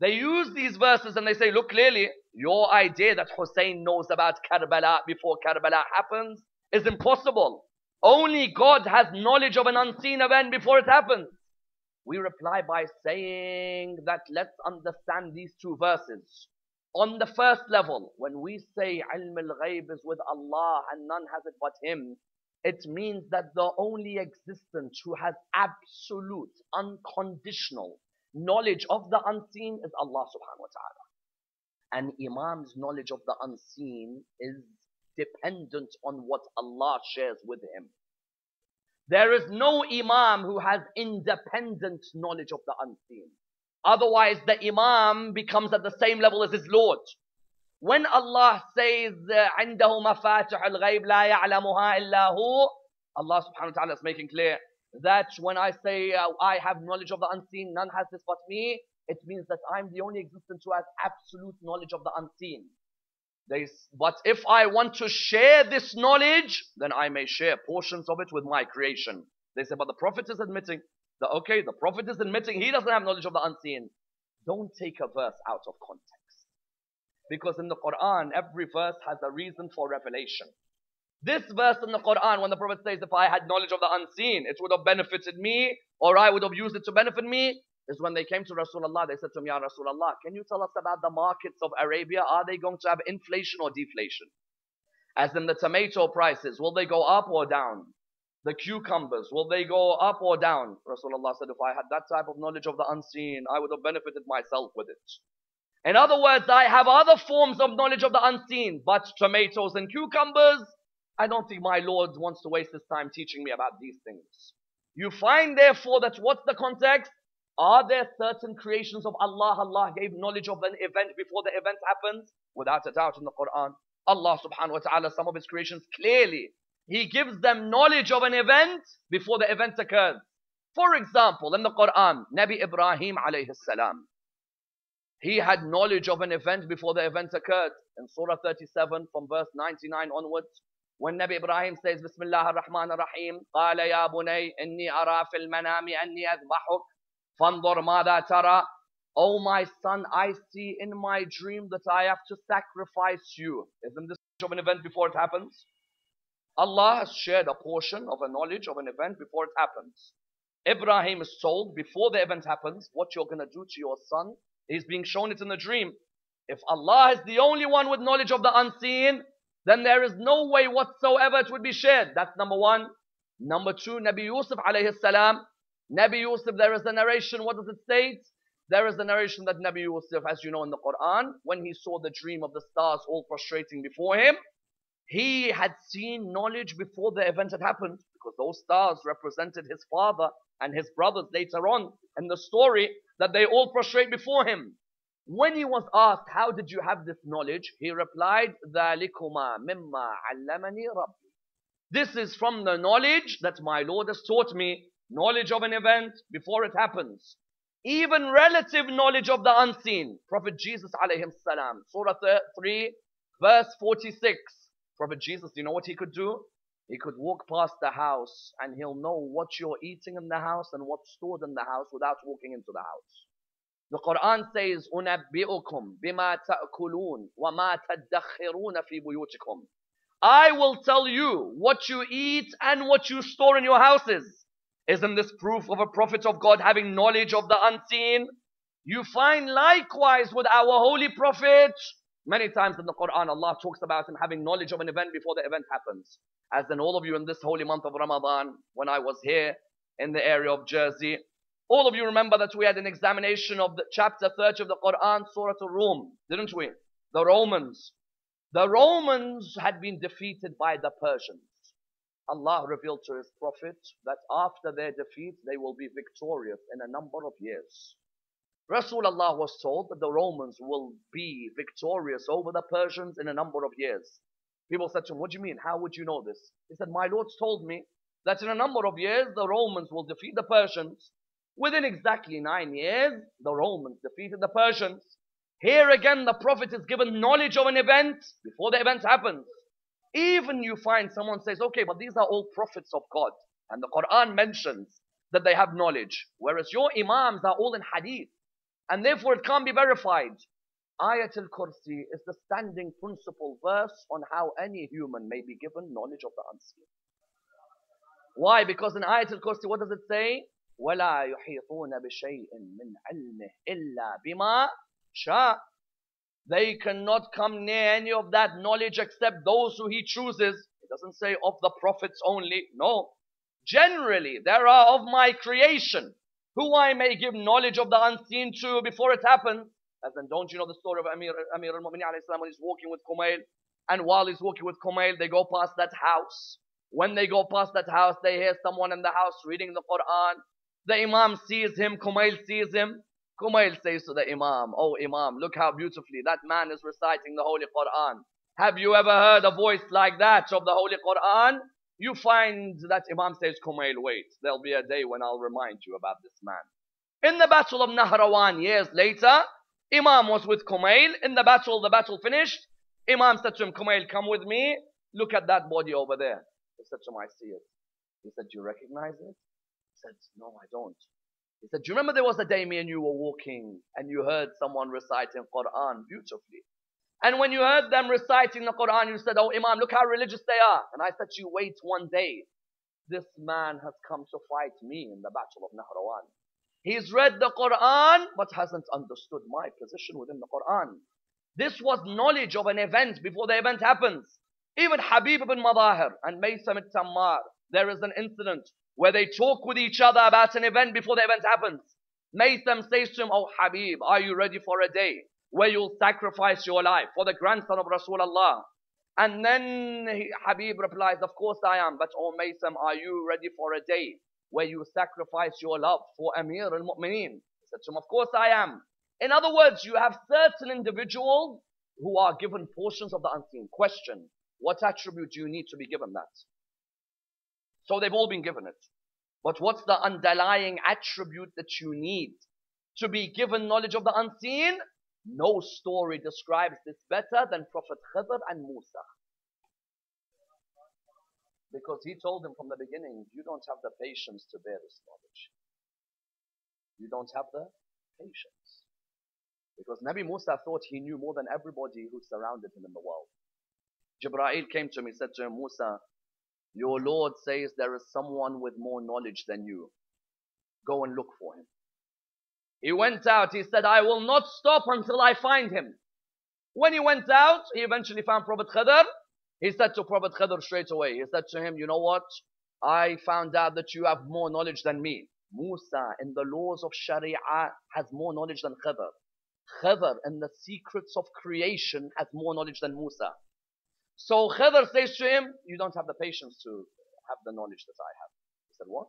They use these verses and they say, look, clearly, your idea that Hussein knows about Karbala before Karbala happens is impossible. Only God has knowledge of an unseen event before it happens. We reply by saying that let's understand these two verses. On the first level, when we say ilm al-ghayb is with Allah and none has it but Him, it means that the only existent who has absolute, unconditional knowledge of the unseen is Allah subhanahu wa ta'ala. And Imam's knowledge of the unseen is dependent on what Allah shares with him. There is no Imam who has independent knowledge of the unseen. Otherwise, the Imam becomes at the same level as his Lord. When Allah says, عِنْدَهُ مَفَاتِحُ الْغَيْبِ لَا يَعْلَمُهَا إِلَّا هُ, Allah subhanahu wa ta'ala is making clear that when I say I have knowledge of the unseen, none has this but me, it means that I'm the only existent who has absolute knowledge of the unseen. But if I want to share this knowledge, then I may share portions of it with my creation. They say, but the Prophet is admitting that, okay, the Prophet is admitting he doesn't have knowledge of the unseen. Don't take a verse out of context. Because in the Quran, every verse has a reason for revelation. This verse in the Quran, when the Prophet says, if I had knowledge of the unseen, it would have benefited me, or I would have used it to benefit me, is when they came to Rasulullah, they said to him, Ya Rasulullah, can you tell us about the markets of Arabia? Are they going to have inflation or deflation? As in the tomato prices, will they go up or down? The cucumbers, will they go up or down? Rasulullah said, if I had that type of knowledge of the unseen, I would have benefited myself with it. In other words, I have other forms of knowledge of the unseen, but tomatoes and cucumbers, I don't think my Lord wants to waste his time teaching me about these things. You find therefore that what's the context? Are there certain creations of Allah? Allah gave knowledge of an event before the event happens? Without a doubt in the Quran. Allah subhanahu wa ta'ala, some of his creations clearly, he gives them knowledge of an event before the event occurs. For example, in the Quran, Nabi Ibrahim alayhi salam, he had knowledge of an event before the event occurred. In Surah 37 from verse 99 onwards, when Nabi Ibrahim says, Bismillah ar-Rahman ar-Rahim, قَالَ يَا بُنَيْ إِنِّي أَرَى فِي الْمَنَامِ أَنِّي أَذْبَحُكَ فَانْظُرْ مَاذَا تَرَى. Oh my son, I see in my dream that I have to sacrifice you. Isn't this of an event before it happens? Allah has shared a portion of a knowledge of an event before it happens. Ibrahim is told before the event happens what you're going to do to your son. He's being shown it in a dream. If Allah is the only one with knowledge of the unseen, then there is no way whatsoever it would be shared. That's number one. Number two, Nabi Yusuf alayhi salam. Nabi Yusuf, there is a narration. What does it state? There is a narration that Nabi Yusuf, as you know in the Quran, when he saw the dream of the stars all prostrating before him, he had seen knowledge before the event had happened, because those stars represented his father and his brothers later on in the story, that they all prostrate before him. When he was asked, how did you have this knowledge? He replied, ذَلِكُمَا مِمَّا عَلَّمَنِي رَبِّي. This is from the knowledge that my Lord has taught me, knowledge of an event before it happens. Even relative knowledge of the unseen. Prophet Jesus alayhi salam, Surah 3, verse 46. Prophet Jesus, do you know what he could do? He could walk past the house and he'll know what you're eating in the house and what's stored in the house without walking into the house. The Quran says, أُنَبِّئُكُمْ بِمَا تَأْكُلُونَ وَمَا تَدَّخِرُونَ فِي بُيُوتِكُمْ. I will tell you what you eat and what you store in your houses. Isn't this proof of a prophet of God having knowledge of the unseen? You find likewise with our holy prophet, many times in the Quran, Allah talks about him having knowledge of an event before the event happens. As in all of you in this holy month of Ramadan, when I was here in the area of Jersey, all of you remember that we had an examination of the chapter 30 of the Quran, Surah Al-Rum, didn't we? The Romans. The Romans had been defeated by the Persians. Allah revealed to his prophet that after their defeat, they will be victorious in a number of years. Rasulullah was told that the Romans will be victorious over the Persians in a number of years. People said to him, what do you mean? How would you know this? He said, my Lord's told me that in a number of years, the Romans will defeat the Persians. Within exactly 9 years, the Romans defeated the Persians. Here again, the Prophet is given knowledge of an event before the event happens. Even you find someone says, okay, but these are all prophets of God. And the Quran mentions that they have knowledge. Whereas your Imams are all in hadith. And therefore it can't be verified. Ayatul Kursi is the standing principle verse on how any human may be given knowledge of the unseen. Why? Because in Ayat al-Kursi, what does it say? وَلَا يُحِيطُونَ بِشَيْءٍ مِّنْ عِلْمِهِ إِلَّا بِمَا شَاءَ. They cannot come near any of that knowledge except those who he chooses. It doesn't say of the prophets only. No. Generally, there are of my creation who I may give knowledge of the unseen to before it happens. As in, don't you know the story of Amir al-Mu'minin alayhi salam when he's walking with Kumail? And while he's walking with Kumail, they go past that house. When they go past that house, they hear someone in the house reading the Quran. The Imam sees him, Kumail sees him. Kumail says to the Imam, "Oh Imam, look how beautifully that man is reciting the Holy Quran. Have you ever heard a voice like that of the Holy Quran?" You find that Imam says, "Kumail, wait, there'll be a day when I'll remind you about this man." In the battle of Nahrawan years later, Imam was with Kumail. In the battle finished. Imam said to him, "Kumail, come with me. Look at that body over there." He said to him, "I see it." He said, "Do you recognize it?" He said, "No, I don't." He said, "Do you remember there was a day me and you were walking and you heard someone reciting Quran beautifully? And when you heard them reciting the Quran, you said, 'Oh Imam, look how religious they are.' And I said to you, 'Wait one day. This man has come to fight me in the battle of Nahrawan. He's read the Quran, but hasn't understood my position within the Quran.'" This was knowledge of an event before the event happens. Even Habib ibn Madahir and Maysam al-Tammar, there is an incident where they talk with each other about an event before the event happens. Maysam says to him, "Oh Habib, are you ready for a day where you'll sacrifice your life for the grandson of Rasulullah?" And then Habib replies, "Of course I am, but oh Maysam, are you ready for a day where you sacrifice your love for Amir al-Mu'mineen?" He said to him, "Of course I am." In other words, you have certain individuals who are given portions of the unseen. Question, what attribute do you need to be given that? So they've all been given it. But what's the underlying attribute that you need to be given knowledge of the unseen? No story describes this better than Prophet Khidr and Musa. Because he told them from the beginning, you don't have the patience to bear this knowledge. You don't have the patience. Because Nabi Musa thought he knew more than everybody who surrounded him in the world. Jibreel came to him, he said to him, "Musa, your Lord says there is someone with more knowledge than you. Go and look for him." He went out, he said, "I will not stop until I find him." When he went out, he eventually found Prophet Khidr. He said to Prophet Khidr straight away, he said to him, "You know what? I found out that you have more knowledge than me." Musa in the laws of Sharia has more knowledge than Khidr. Khidr in the secrets of creation has more knowledge than Musa. So Khidr says to him, "You don't have the patience to have the knowledge that I have." He said, "What?"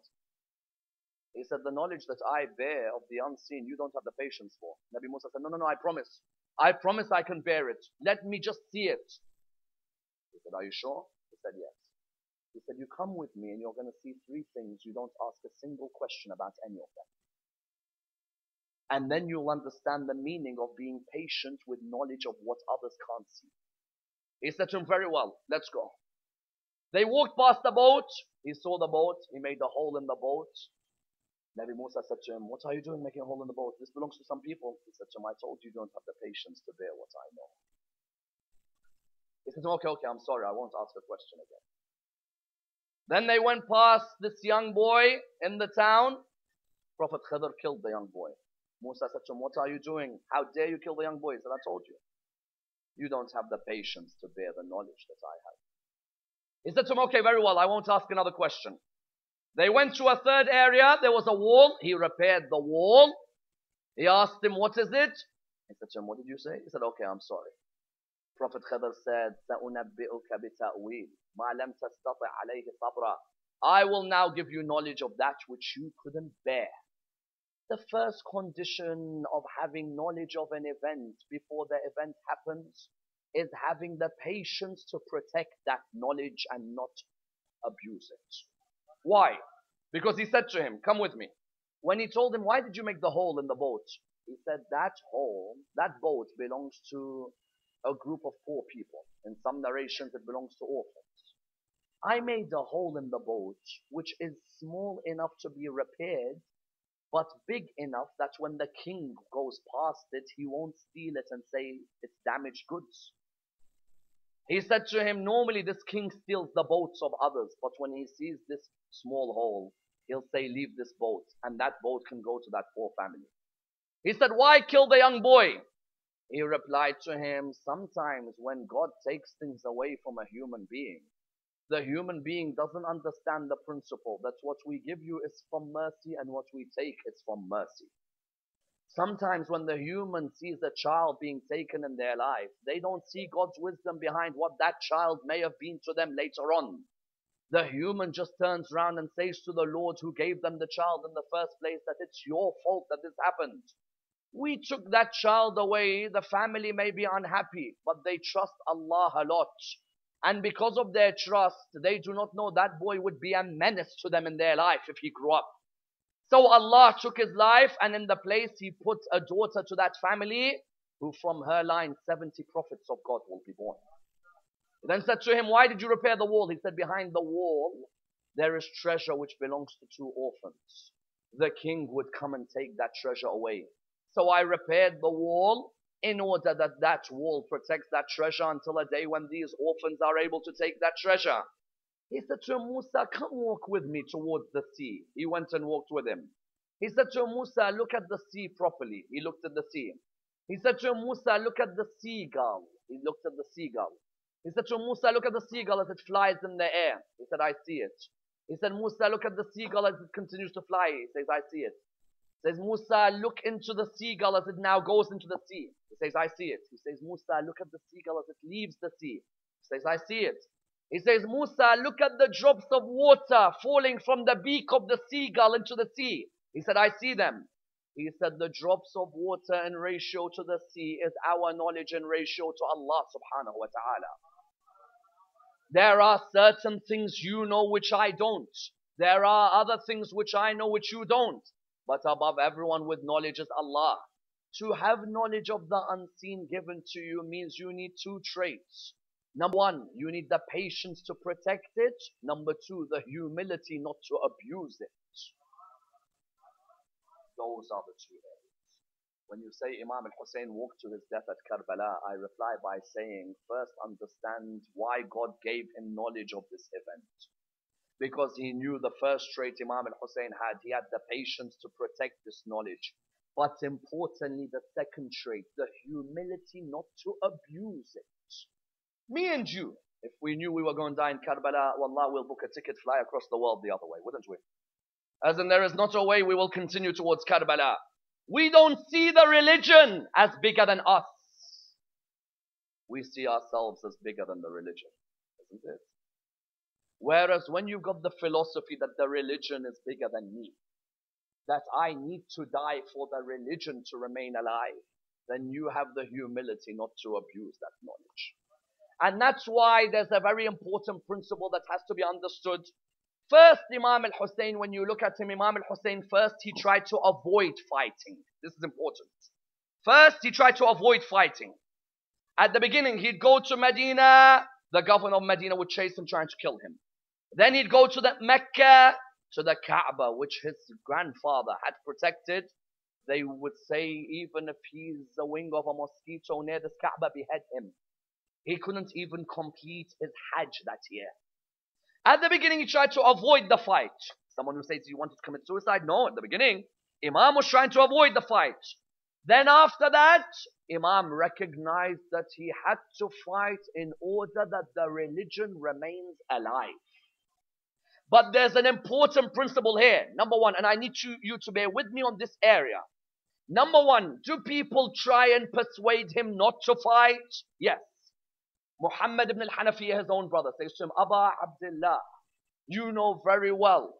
He said, "The knowledge that I bear of the unseen, you don't have the patience for." Nabi Musa said, No, I promise. I promise I can bear it. Let me just see it." He said, "Are you sure?" He said, "Yes." He said, "You come with me and you're going to see three things. You don't ask a single question about any of them. And then you'll understand the meaning of being patient with knowledge of what others can't see." He said to him, "Very well, let's go." They walked past the boat. He saw the boat. He made a hole in the boat. Nabi Musa said to him, "What are you doing making a hole in the boat? This belongs to some people." He said to him, "I told you don't have the patience to bear what I know." He said, Okay, I'm sorry. I won't ask a question again." Then they went past this young boy in the town. Prophet Khidr killed the young boy. Musa said to him, "What are you doing? How dare you kill the young boy?" He said, "I told you. You don't have the patience to bear the knowledge that I have." He said to him, "Okay, very well. I won't ask another question." They went to a third area. There was a wall. He repaired the wall. He asked him, "What is it?" He said to him, "What did you say?" He said, "Okay, I'm sorry." Prophet Khidr said, "سَأُنَبِّئُكَ بِتَأْوِيلِ مَا لَمْ تَسْتَطِعْ عَلَيْهِ صَبْرًا." I will now give you knowledge of that which you couldn't bear. The first condition of having knowledge of an event before the event happens is having the patience to protect that knowledge and not abuse it. Why? Because he said to him, "Come with me." When he told him, "Why did you make the hole in the boat?" He said, "That hole, that boat belongs to a group of poor people. In some narrations, it belongs to orphans. I made a hole in the boat, which is small enough to be repaired, but big enough that when the king goes past it, he won't steal it and say it's damaged goods." He said to him, normally this king steals the boats of others, but when he sees this small hole, he'll say, leave this boat, and that boat can go to that poor family. He said, why kill the young boy? He replied to him, sometimes when God takes things away from a human being, the human being doesn't understand the principle that what we give you is from mercy and what we take is from mercy. Sometimes when the human sees a child being taken in their life, they don't see God's wisdom behind what that child may have been to them later on. The human just turns around and says to the Lord who gave them the child in the first place that it's your fault that this happened. We took that child away, the family may be unhappy, but they trust Allah a lot. And because of their trust, they do not know that boy would be a menace to them in their life if he grew up. So Allah took his life, and in the place He put a daughter to that family, who from her line 70 prophets of God will be born. He then said to him, why did you repair the wall? He said, behind the wall there is treasure which belongs to 2 orphans. The king would come and take that treasure away. So I repaired the wall in order that that wall protects that treasure until a day when these orphans are able to take that treasure. He said to him, Musa, come walk with me towards the sea. He went and walked with him. He said to him, Musa, look at the sea properly. He looked at the sea. He said to him, Musa, look at the seagull. He looked at the seagull. He said to him, Musa, look at the seagull as it flies in the air. He said, I see it. He said, Musa, look at the seagull as it continues to fly. He says, I see it. He says, Musa, look into the seagull as it now goes into the sea. He says, I see it. He says, Musa, look at the seagull as it leaves the sea. He says, I see it. He says, Musa, look at the drops of water falling from the beak of the seagull into the sea. He said, I see them. He said, the drops of water in ratio to the sea is our knowledge in ratio to Allah subhanahu wa ta'ala. There are certain things you know which I don't. There are other things which I know which you don't. But above everyone with knowledge is Allah. To have knowledge of the unseen given to you means you need 2 traits. Number 1, you need the patience to protect it. Number 2, the humility not to abuse it. Those are the 2 areas. When you say Imam al-Hussein walked to his death at Karbala, I reply by saying, first understand why God gave him knowledge of this event. Because he knew the first trait Imam al-Hussein had. He had the patience to protect this knowledge. But importantly, the second trait, the humility not to abuse it. Me and you, if we knew we were going to die in Karbala, wallah, we'll book a ticket, fly across the world the other way, wouldn't we? As in, there is not a way we will continue towards Karbala. We don't see the religion as bigger than us. We see ourselves as bigger than the religion, isn't it? Whereas when you've got the philosophy that the religion is bigger than me, that I need to die for the religion to remain alive, then you have the humility not to abuse that knowledge. And that's why there's a very important principle that has to be understood. First, Imam al-Hussein, when you look at him, Imam al-Hussein, first he tried to avoid fighting. This is important. First, he tried to avoid fighting. At the beginning, he'd go to Medina. The governor of Medina would chase him, trying to kill him. Then he'd go to the Mecca, to the Kaaba, which his grandfather had protected. They would say, even if he's the wing of a mosquito near this Kaaba, behead him. He couldn't even complete his Hajj that year. At the beginning, he tried to avoid the fight. Someone who says he wanted to commit suicide? No, at the beginning, Imam was trying to avoid the fight. Then after that, Imam recognized that he had to fight in order that the religion remains alive. But there's an important principle here. Number 1, and I need you to bear with me on this area. Number 1, do people try and persuade him not to fight? Yes. Muhammad ibn al-Hanafiyyah, his own brother, says to him, Aba Abdullah, you know very well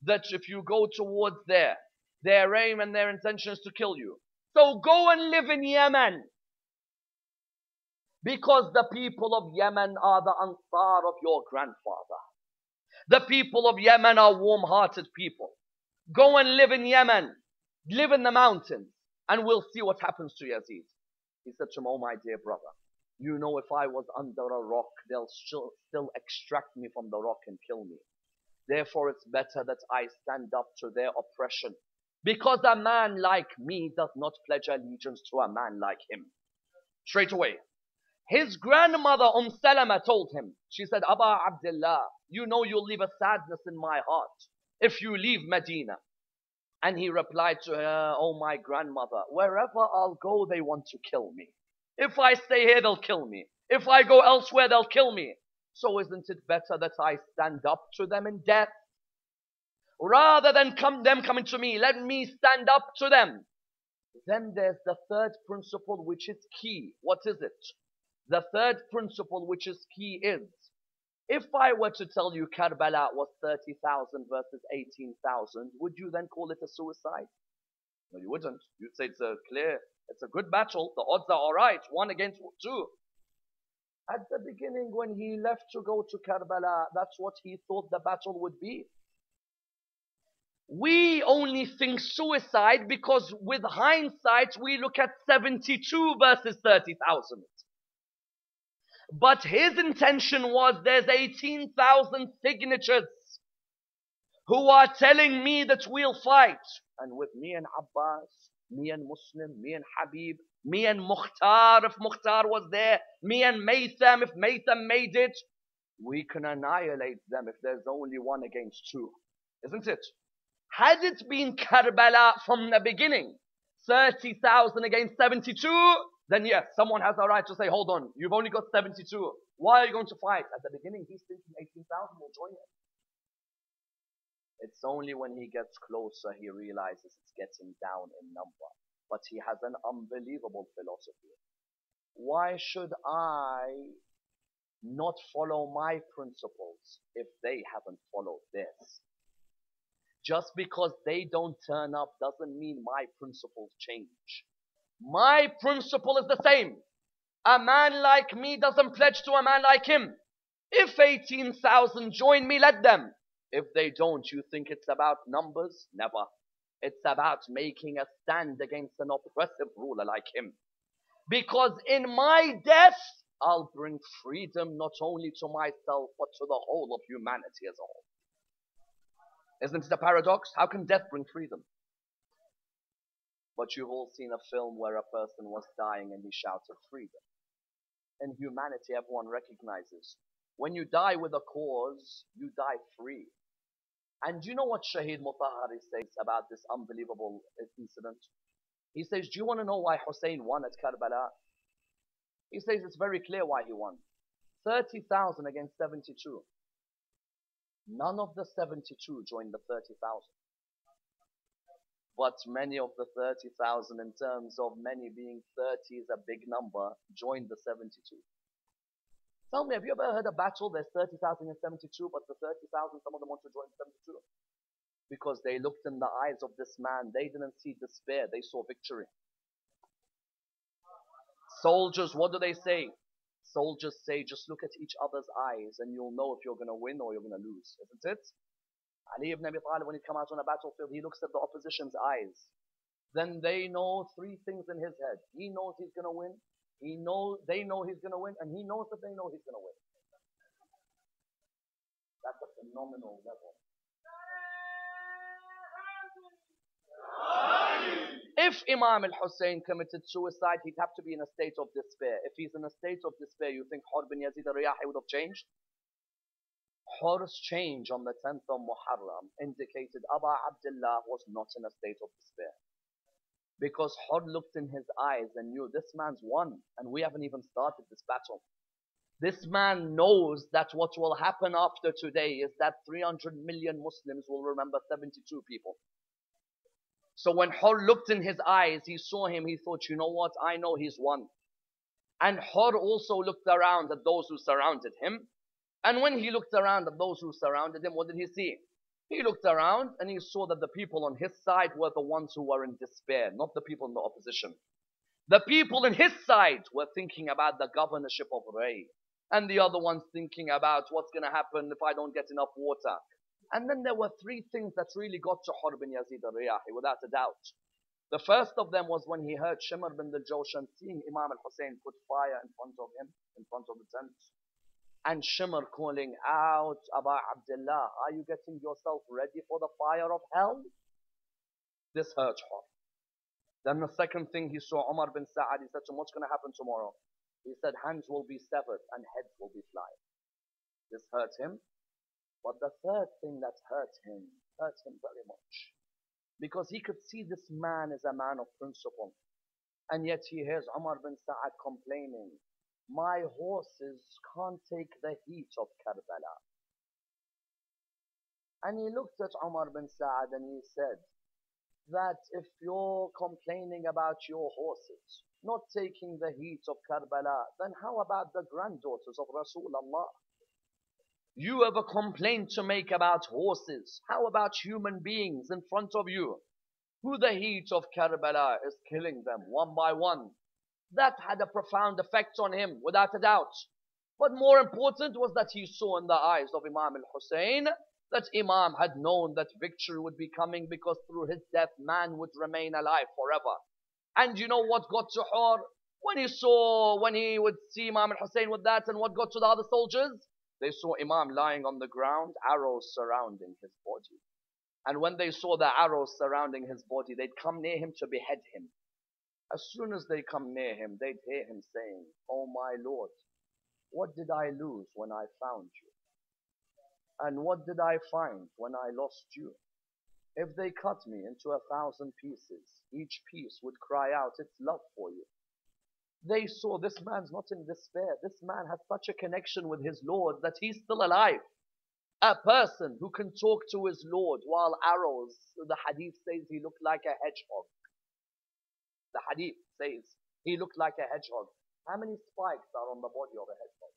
that if you go towards there, their aim and their intention is to kill you. So go and live in Yemen. Because the people of Yemen are the Ansar of your grandfather. The people of Yemen are warm-hearted people. Go and live in Yemen. Live in the mountains. And we'll see what happens to Yazid. He said to him, oh my dear brother, you know if I was under a rock, they'll still extract me from the rock and kill me. Therefore it's better that I stand up to their oppression. Because a man like me does not pledge allegiance to a man like him. Straight away. His grandmother Salama told him, she said, Aba Abdullah, you know you'll leave a sadness in my heart if you leave Medina. And he replied to her, oh my grandmother, wherever I'll go, they want to kill me. If I stay here, they'll kill me. If I go elsewhere, they'll kill me. So isn't it better that I stand up to them in death? Rather than them coming to me, let me stand up to them. Then there's the third principle, which is key. What is it? The third principle, which is key, is if I were to tell you Karbala was 30,000 versus 18,000, would you then call it a suicide? No, you wouldn't. You'd say it's a good battle. The odds are all right, 1 against 2. At the beginning, when he left to go to Karbala, that's what he thought the battle would be. We only think suicide because with hindsight, we look at 72 versus 30,000. But his intention was there's 18,000 signatures who are telling me that we'll fight. And with me and Abbas, me and Muslim, me and Habib, me and Mukhtar, if Mukhtar was there, me and Maytham, if Maytham made it, we can annihilate them if there's only 1 against 2. Isn't it? Had it been Karbala from the beginning, 30,000 against 72, then yes, someone has a right to say, hold on, you've only got 72. Why are you going to fight? At the beginning, he's thinking 18,000 will join him. It's only when he gets closer he realizes it's getting down in number. But he has an unbelievable philosophy. Why should I not follow my principles if they haven't followed theirs? Just because they don't turn up doesn't mean my principles change. My principle is the same. A man like me doesn't pledge to a man like him. If 18,000 join me, let them. If they don't, you think it's about numbers? Never. It's about making a stand against an oppressive ruler like him. Because in my death, I'll bring freedom not only to myself, but to the whole of humanity as a whole. Isn't it a paradox? How can death bring freedom? But you've all seen a film where a person was dying and he shouted freedom. In humanity, everyone recognizes when you die with a cause, you die free. And do you know what Shaheed Mutahari says about this unbelievable incident? He says, do you want to know why Hussein won at Karbala? He says it's very clear why he won. 30,000 against 72. None of the 72 joined the 30,000. But many of the 30,000, in terms of many being 30 is a big number, joined the 72. Tell me, have you ever heard a battle, there's 30,000 and 72, but the 30,000, some of them want to join 72? Because they looked in the eyes of this man, they didn't see despair, they saw victory. Soldiers, what do they say? Soldiers say, just look at each other's eyes and you'll know if you're going to win or you're going to lose, isn't it? Ali ibn Abi Talib, when he comes out on a battlefield, he looks at the opposition's eyes. Then they know 3 things in his head. He knows he's going to win. They know he's going to win, and he knows that they know he's going to win. That's a phenomenal level. If Imam al-Hussein committed suicide, he'd have to be in a state of despair. If he's in a state of despair, you think Hur bin Yazid al-Riyahi would have changed? Hur's change on the 10th of Muharram indicated Aba Abdullah was not in a state of despair. Because Hur looked in his eyes and knew this man's won, and we haven't even started this battle. This man knows that what will happen after today is that 300 million Muslims will remember 72 people. So when Hur looked in his eyes, he saw him, he thought, you know what, I know he's won. And Hur also looked around at those who surrounded him. And when he looked around at those who surrounded him, what did he see? He looked around and he saw that the people on his side were the ones who were in despair, not the people in the opposition. The people in his side were thinking about the governorship of Ray. And the other ones thinking about what's going to happen if I don't get enough water. And then there were 3 things that really got to Hur bin Yazid al-Riyahi, without a doubt. The first of them was when he heard Shimr bin al-Jawshan seeing Imam al-Hussein put fire in front of him, in front of the tent. And Shimr calling out, Aba Abdullah, are you getting yourself ready for the fire of hell? This hurt Hur. Then the second thing he saw Umar bin Sa'ad, he said to him, what's going to happen tomorrow? He said hands will be severed and heads will be flying. This hurt him. But the third thing that hurt him very much. Because he could see this man is a man of principle. And yet he hears Umar bin Sa'ad complaining, my horses can't take the heat of Karbala. And he looked at Umar bin Sa'ad and he said that if you're complaining about your horses not taking the heat of Karbala, then how about the granddaughters of Rasulullah? You have a complaint to make about horses. How about human beings in front of you? Who the heat of Karbala is killing them one by one. That had a profound effect on him, without a doubt. But more important was that he saw in the eyes of Imam al-Hussein that Imam had known that victory would be coming, because through his death man would remain alive forever. And you know what got to Hur? When he would see Imam al-Hussein with that, and what got to the other soldiers? They saw Imam lying on the ground, arrows surrounding his body. And when they saw the arrows surrounding his body, they'd come near him to behead him. As soon as they come near him, they'd hear him saying, "Oh my Lord, what did I lose when I found you? And what did I find when I lost you? If they cut me into 1,000 pieces, each piece would cry out its love for you." They saw this man's not in despair. This man has such a connection with his Lord that he's still alive. A person who can talk to his Lord while arrows, the hadith says he looked like a hedgehog. The hadith says he looked like a hedgehog. How many spikes are on the body of a hedgehog?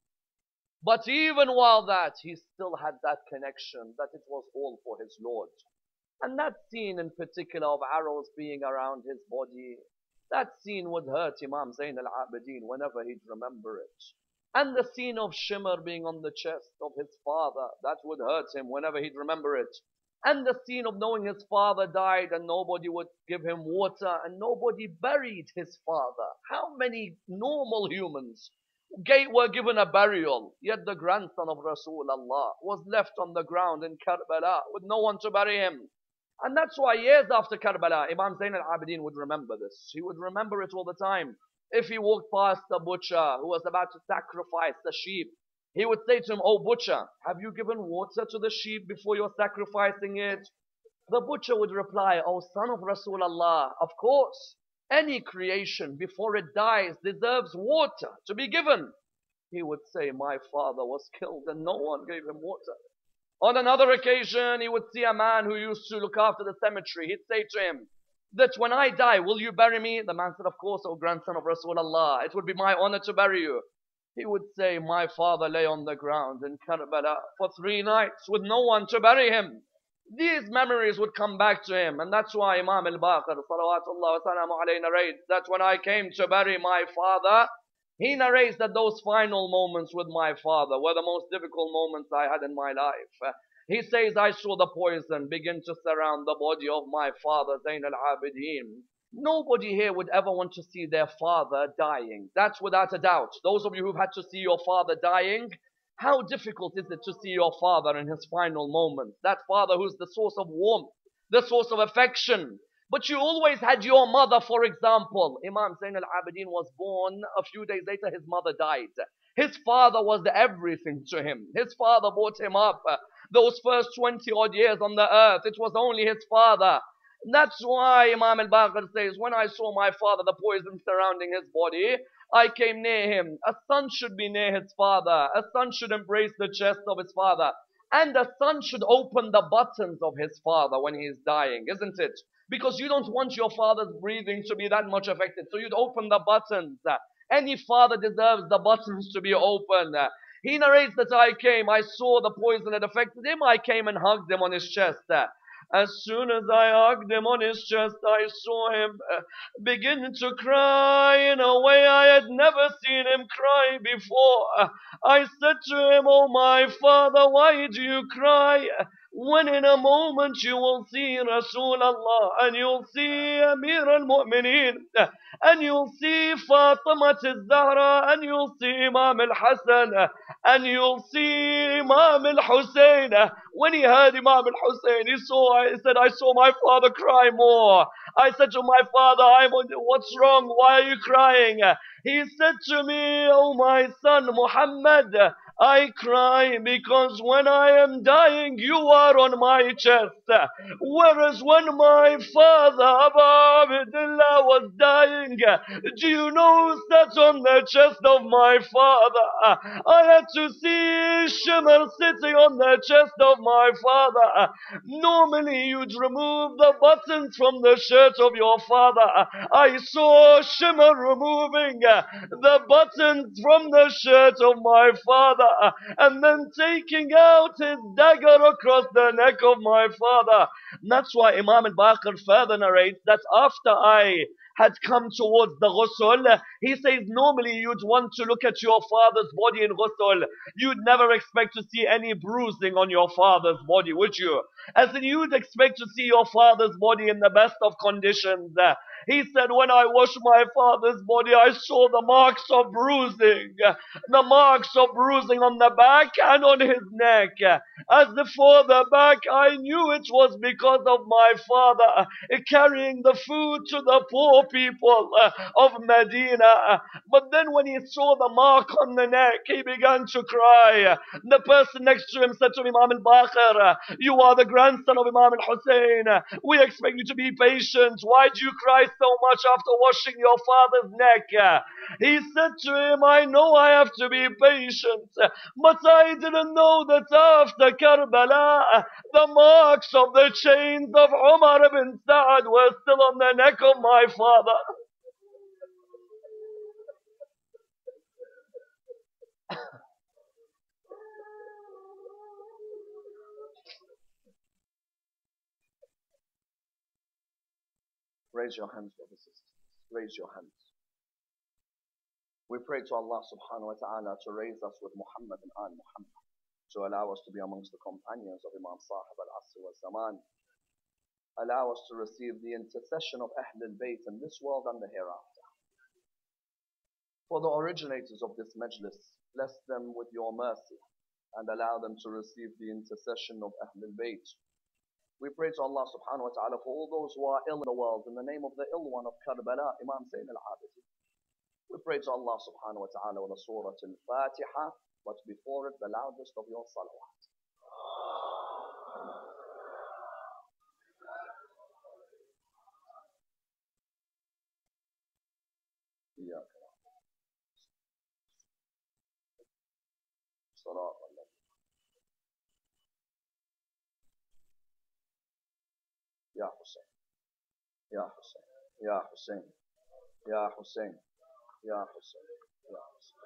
But even while that, he still had that connection that it was all for his Lord. And that scene in particular of arrows being around his body, that scene would hurt Imam Zayn al-Abidin whenever he'd remember it. And the scene of shimmer being on the chest of his father, that would hurt him whenever he'd remember it. And the scene of knowing his father died and nobody would give him water and nobody buried his father. How many normal humans were given a burial, yet the grandson of Rasulullah was left on the ground in Karbala with no one to bury him. And that's why years after Karbala, Imam Zayn al-Abidin would remember this. He would remember it all the time. If he walked past a butcher who was about to sacrifice the sheep, he would say to him, "Oh butcher, have you given water to the sheep before you're sacrificing it?" The butcher would reply, "Oh son of Rasulullah, of course. Any creation before it dies deserves water to be given." He would say, "My father was killed and no one gave him water." On another occasion, he would see a man who used to look after the cemetery. He'd say to him, "That when I die, will you bury me?" The man said, "Of course, O grandson of Rasulullah. It would be my honor to bury you." He would say, "My father lay on the ground in Karbala for 3 nights with no one to bury him." These memories would come back to him. And that's why Imam al-Baqir, salawatullah wa salamu alayhi, narrates that when I came to bury my father, he narrates that those final moments with my father were the most difficult moments I had in my life. He says, I saw the poison begin to surround the body of my father, Zayn al-Abidin. Nobody here would ever want to see their father dying. That's without a doubt. Those of you who've had to see your father dying, how difficult is it to see your father in his final moments? That father who's the source of warmth, the source of affection. But you always had your mother, for example. Imam Zayn al-Abidin was born. A few days later, his mother died. His father was everything to him. His father brought him up. Those first 20 odd years on the earth, it was only his father. That's why Imam al-Baqir says, when I saw my father, the poison surrounding his body, I came near him. A son should be near his father. A son should embrace the chest of his father. And a son should open the buttons of his father when he is dying, isn't it? Because you don't want your father's breathing to be that much affected. So you'd open the buttons. Any father deserves the buttons to be open. He narrates that I saw the poison had affected him. I came and hugged him on his chest. As soon as I hugged him on his chest, I saw him begin to cry in a way I had never seen him cry before. I said to him, "Oh my father, why do you cry? When in a moment you will see Rasulullah and you'll see Amir al-Mu'mineen and you'll see Fatima al-Zahra and you'll see Imam al-Hassan and you'll see Imam al-Hussein." When he heard Imam al-Hussein, he said, "I saw my father cry more. I said to my father, what's wrong? Why are you crying? He said to me, oh my son Muhammad, I cry because when I am dying, you are on my chest. Whereas when my father, Abu Abdullah, was dying, do you know who sat on the chest of my father? I had to see Shimmer sitting on the chest of my father. Normally you'd remove the buttons from the shirt of your father. I saw Shimmer removing the buttons from the shirt of my father and then taking out his dagger across the neck of my father. And that's why Imam al-Baqir further narrates that after I had come towards the ghusl, he says normally you'd want to look at your father's body in ghusl. You'd never expect to see any bruising on your father's body, would you? As in you'd expect to see your father's body in the best of conditions. He said, when I washed my father's body, I saw the marks of bruising. The marks of bruising on the back and on his neck. As for the back, I knew it was because of my father carrying the food to the poor people of Medina. But then when he saw the mark on the neck, he began to cry. The person next to him said to Imam al-Baqir, you are the grandson of Imam al-Hussein. We expect you to be patient. Why do you cry so much after washing your father's neck? He said to him, I know I have to be patient, but I didn't know that after Karbala, the marks of the chains of Umar ibn Sa'ad were still on the neck of my father. Raise your hands, brothers and sisters. Raise your hands. We pray to Allah subhanahu wa ta'ala to raise us with Muhammad and Al Muhammad, to allow us to be amongst the companions of Imam Sahib al-Asr wal-Zaman. Allow us to receive the intercession of Ahl al-Bayt in this world and the hereafter. For the originators of this majlis, bless them with your mercy and allow them to receive the intercession of Ahl al-Bayt. We pray to Allah subhanahu wa ta'ala for all those who are ill in the world in the name of the ill one of Karbala, Imam Zayn al-Abidin. We pray to Allah subhanahu wa ta'ala with the Surah Al-Fatiha, but before it the loudest of your salawat. إياك صراط الله. يا حسين يا حسين يا حسين يا حسين يا حسين يا حسين.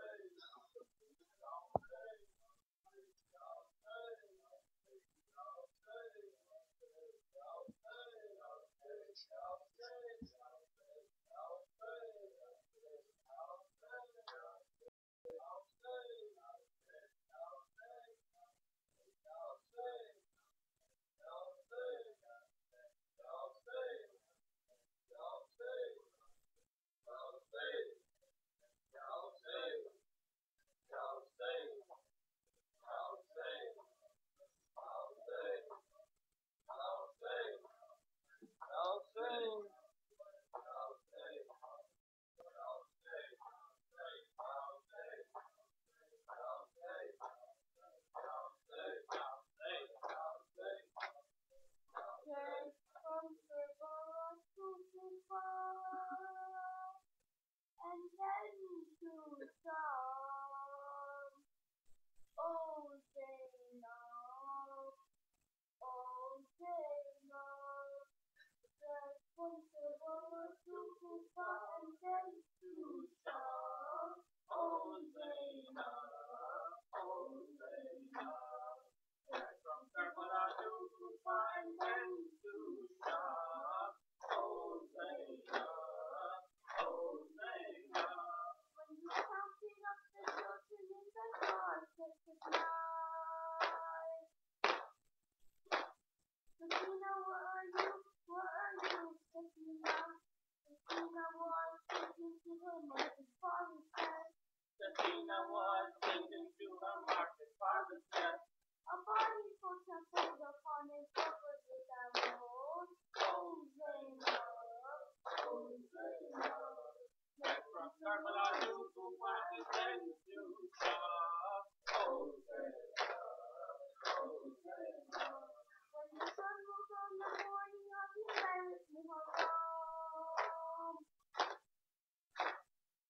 the sun rose on the morning of the embarrassing home.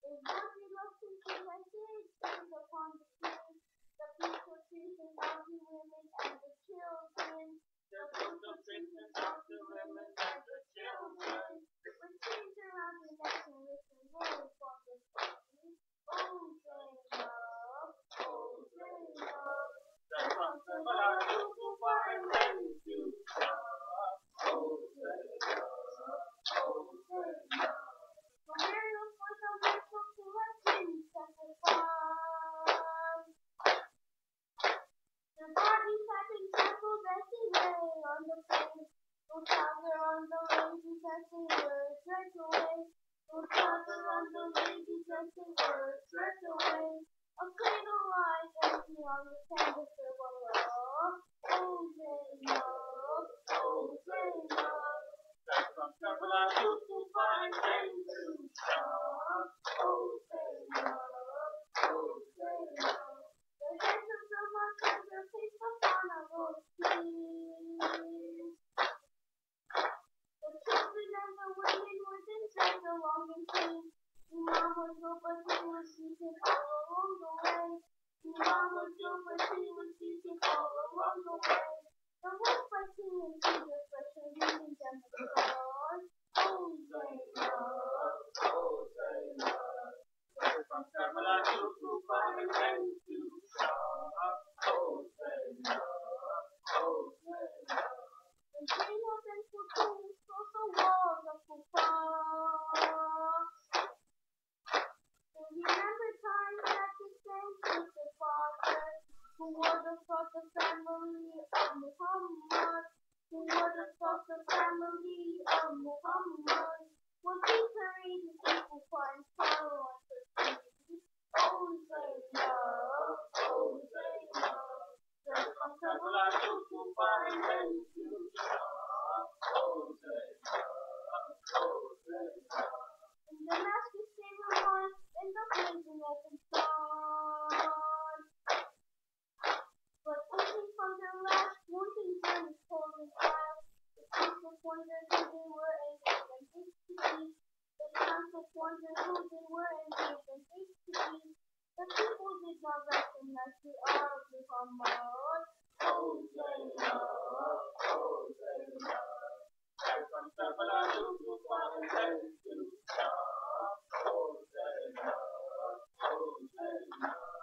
A body lost in two messages upon the trees. The beautiful trees and healthy women and the children. The beautiful trees and healthy women and the children. With trees around the neck and listen roll for the story. Oh, Zainab, oh, Zainab. The something about you to find and to stop. Oh, Zainab, oh, Zainab. The Miriam was a little to her sins at the farm. The bodies had been trampled as they lay on the plains. No trouser on the ladies as they were dragged away. No trouser on the ladies as they were dragged away. A cradle lies empty on the canvas of a love. Oh, Zainab, oh, Zainab. That's some trouble I used to find and to stop. Oh, Zainab, oh, Zainab. The hands of the monsters are placed upon a row of trees. The children and the women were then dragged along in chains. Imam was low, but he was beaten all along the way. Imam was low, but he was beaten all along the way. The wolf fighting and Jesus pressure leading them to the cross. Oh, Zainab, oh, Zainab. From trouble I took to find and to stop. Oh, Zainab, oh, Zainab. The Zainab and Sultan crossed the walls of Kufar. They remember times that they spent with their father, who would have taught the family of Muhammad, who would have taught the family of Muhammad. Would be carried in people find sorrow and persecution. Oh, Zainab, oh, Zainab. There's some trouble I took to find and to stop. Oh, Zainab, oh, Zainab. In Damascus they were born in the blazing open sun. But only from their last wanting journey cold and fast, the council wondered who they were and gave them haste to be. The council wondered who they were and gave them haste to be. The people did not recognize the hour of Muhammad. Oh, Zainab, oh, Zainab. There's some trouble I do to find and to stop. Oh, Zainab, oh, Zainab.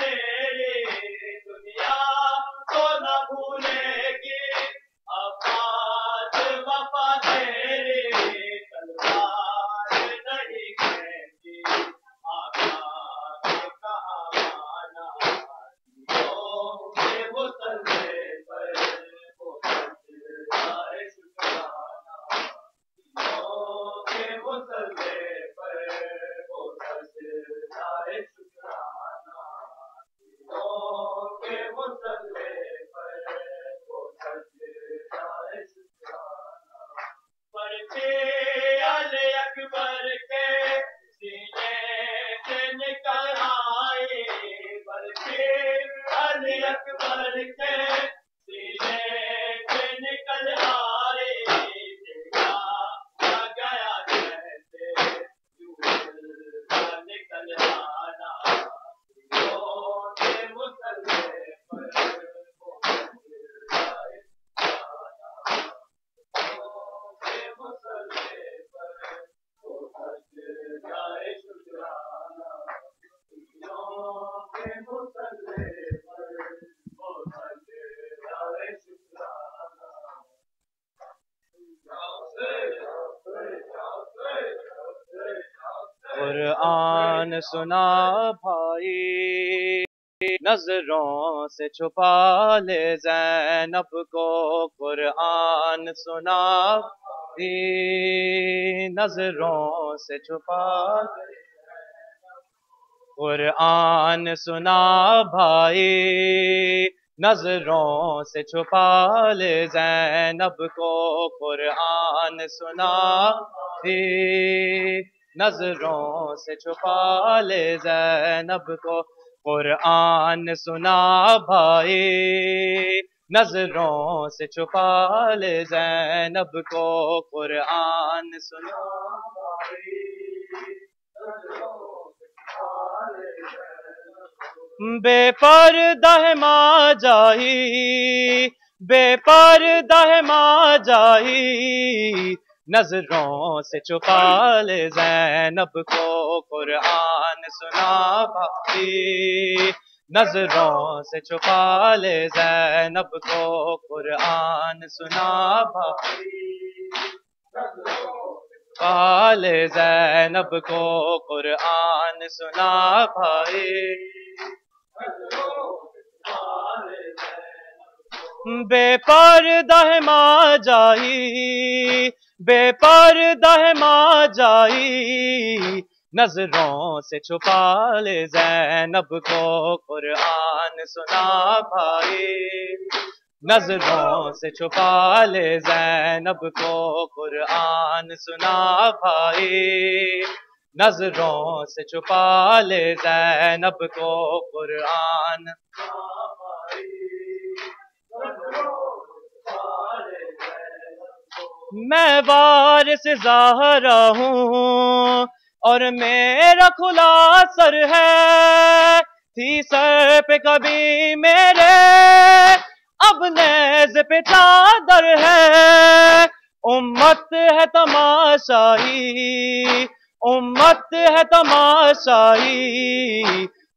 تیرے دنیا تو نہ بھولے گی آباد وفا تیرے تلوار نہیں کھینچی آقا کے کہا مانا کے مسلے پر وہ سجدہ شکرانہ کے مسلے پر وہ سجدہ شکرانہ کے مسلے پر وہ سجدہ شکرانہ پرچے علی اکبر کے سینے سے نکل آئے پرچے علی اکبر کے سینے سے نکل آئے دیکھا گیا جیسے یوں نکل آنا کے مسلے پر وہ سجدہ کے مسلے پر وہ سجدہ شکرانہ کے مسلے پر وہ سجدہ شکرانہ قرآن سنا بھائی نظروں سے چھپا لے زینب کو قرآن سنا نظروں سے چھپا قرآن سنا بھائی نظروں سے چھپا لے زینب کو قرآن سنا نظروں سے چھپا لے زینب کو قرآن سنا بھائی نظروں سے چھپا لے زینب کو قرآن سنا بے پردہ ماں جائی بے پردہ ماں جائی نظروں سے چھپا لے زینب کو قرآن سنا بھائی نظروں سے چھپا لے زینب کو قرآن سنا بھائی لے زینب کو قرآن سنا بھائی بے پردہ ماں جائی بے پردہ ماں جائی نظروں سے چھپا لے زینب کو قرآن سنا بھائی نظروں سے چھپا لے زینب کو قرآن سنا بھائی نظروں سے چھپا لے زینب کو قرآن میں وارث زہرا ہوں اور میرا کھلا سر ہے تھی سر پہ کبھی میرے اب نیز پہ چادر ہے امت ہے تماشائی امت ہے تماشائی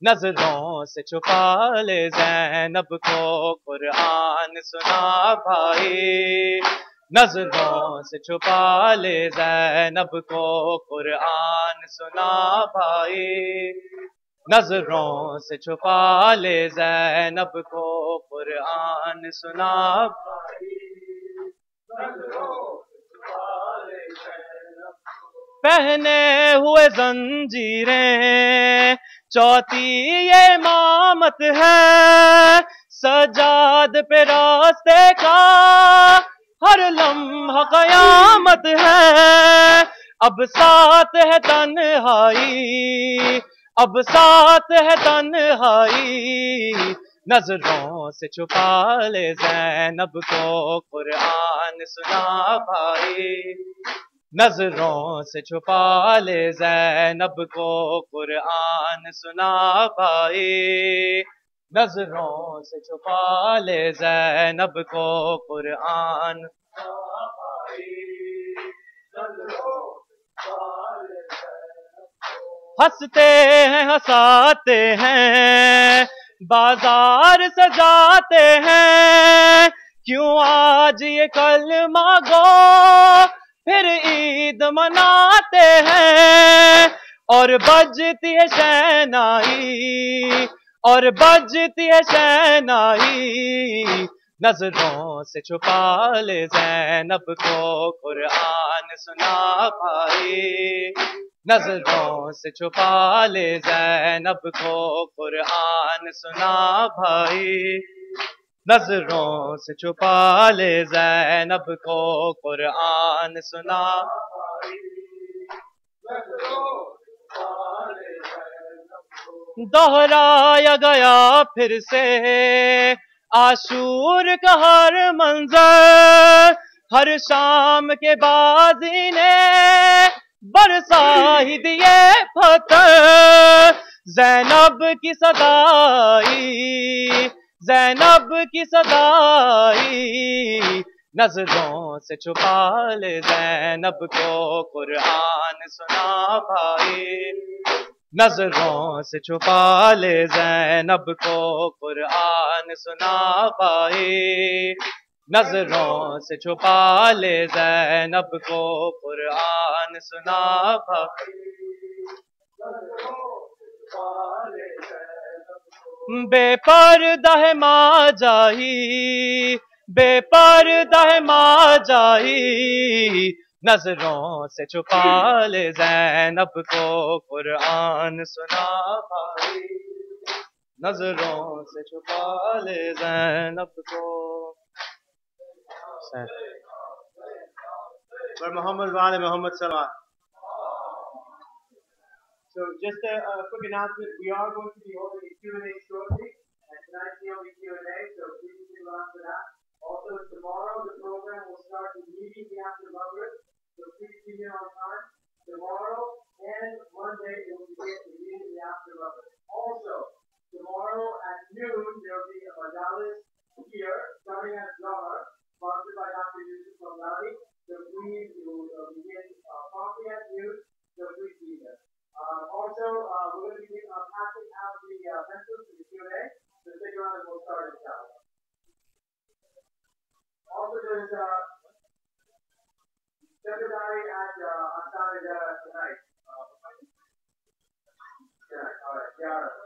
نظروں سے چھپا لے زینب کو قرآن سنا بھائی نظروں سے چھپا لے زینب کو قرآن سنا بھائی نظروں سے چھپا لے زینب کو قرآن سنا بھائی پہنے ہوئے زنجیریں چوتھی یہ امامت ہے سجاد پہ راستے کا ہر لمحہ قیامت ہے اب ساتھ ہے تنہائی اب ساتھ ہے تنہائی نظروں سے چھپا لے زینب کو قرآن سنا بھائی نظروں سے چھپا لے زینب کو قرآن سنا بھائی نظروں سے چھپا لے زینب کو قرآن ہنستے ہیں ہنساتے ہیں بازار سجاتے ہیں کیوں آج یہ کلمہ گو پھر عید مناتے ہیں اور بجتی ہے شہنائی اور بجتی ہے شہنائی نظروں سے چھپا لے زینب کو قرآن سنا بھائی نظروں سے چھپا لے زینب کو قرآن سنا بھائی نظروں سے چھپا لے زینب کو قرآن سنا دہرایا گیا پھر سے عاشور کا ہر منظر ہر شام کے بازی نے برسا ہی دیے پتھر زینب کی صدائی زینب کی صدائی نظروں سے چھپا لے زینب کو قرآن سنا بھائی نظروں سے چھپا لے زینب کو قرآن سنا بھائی نظروں سے چھپا لے زینب کو قرآن سنا بھائی بے پردہ ہے ماں جائی بے پردہ ہے ماں جائی نظروں سے چھپا لے زینب کو قرآن سنا بھائی نظروں سے چھپا لے زینب کو محمد وعلی محمد صلی اللہ. So just a quick announcement, we are going to be holding a Q&A shortly, and tonight's the only Q&A, so please stick around for that. Also, tomorrow the program will start immediately after Maghrib, so please be here on time. Tomorrow and Monday it will begin immediately after Maghrib. Also, tomorrow at noon there will be a majalis here, starting at Zahar, sponsored by Dr. Yusuf Al-Lali. So please, it will begin promptly at noon, so please be there. Also, we're going to be passing out the pencils for the Q&A, so stick around and we'll start inshallah. Also, there's secretary at Asana tonight. Yeah, all right, yeah.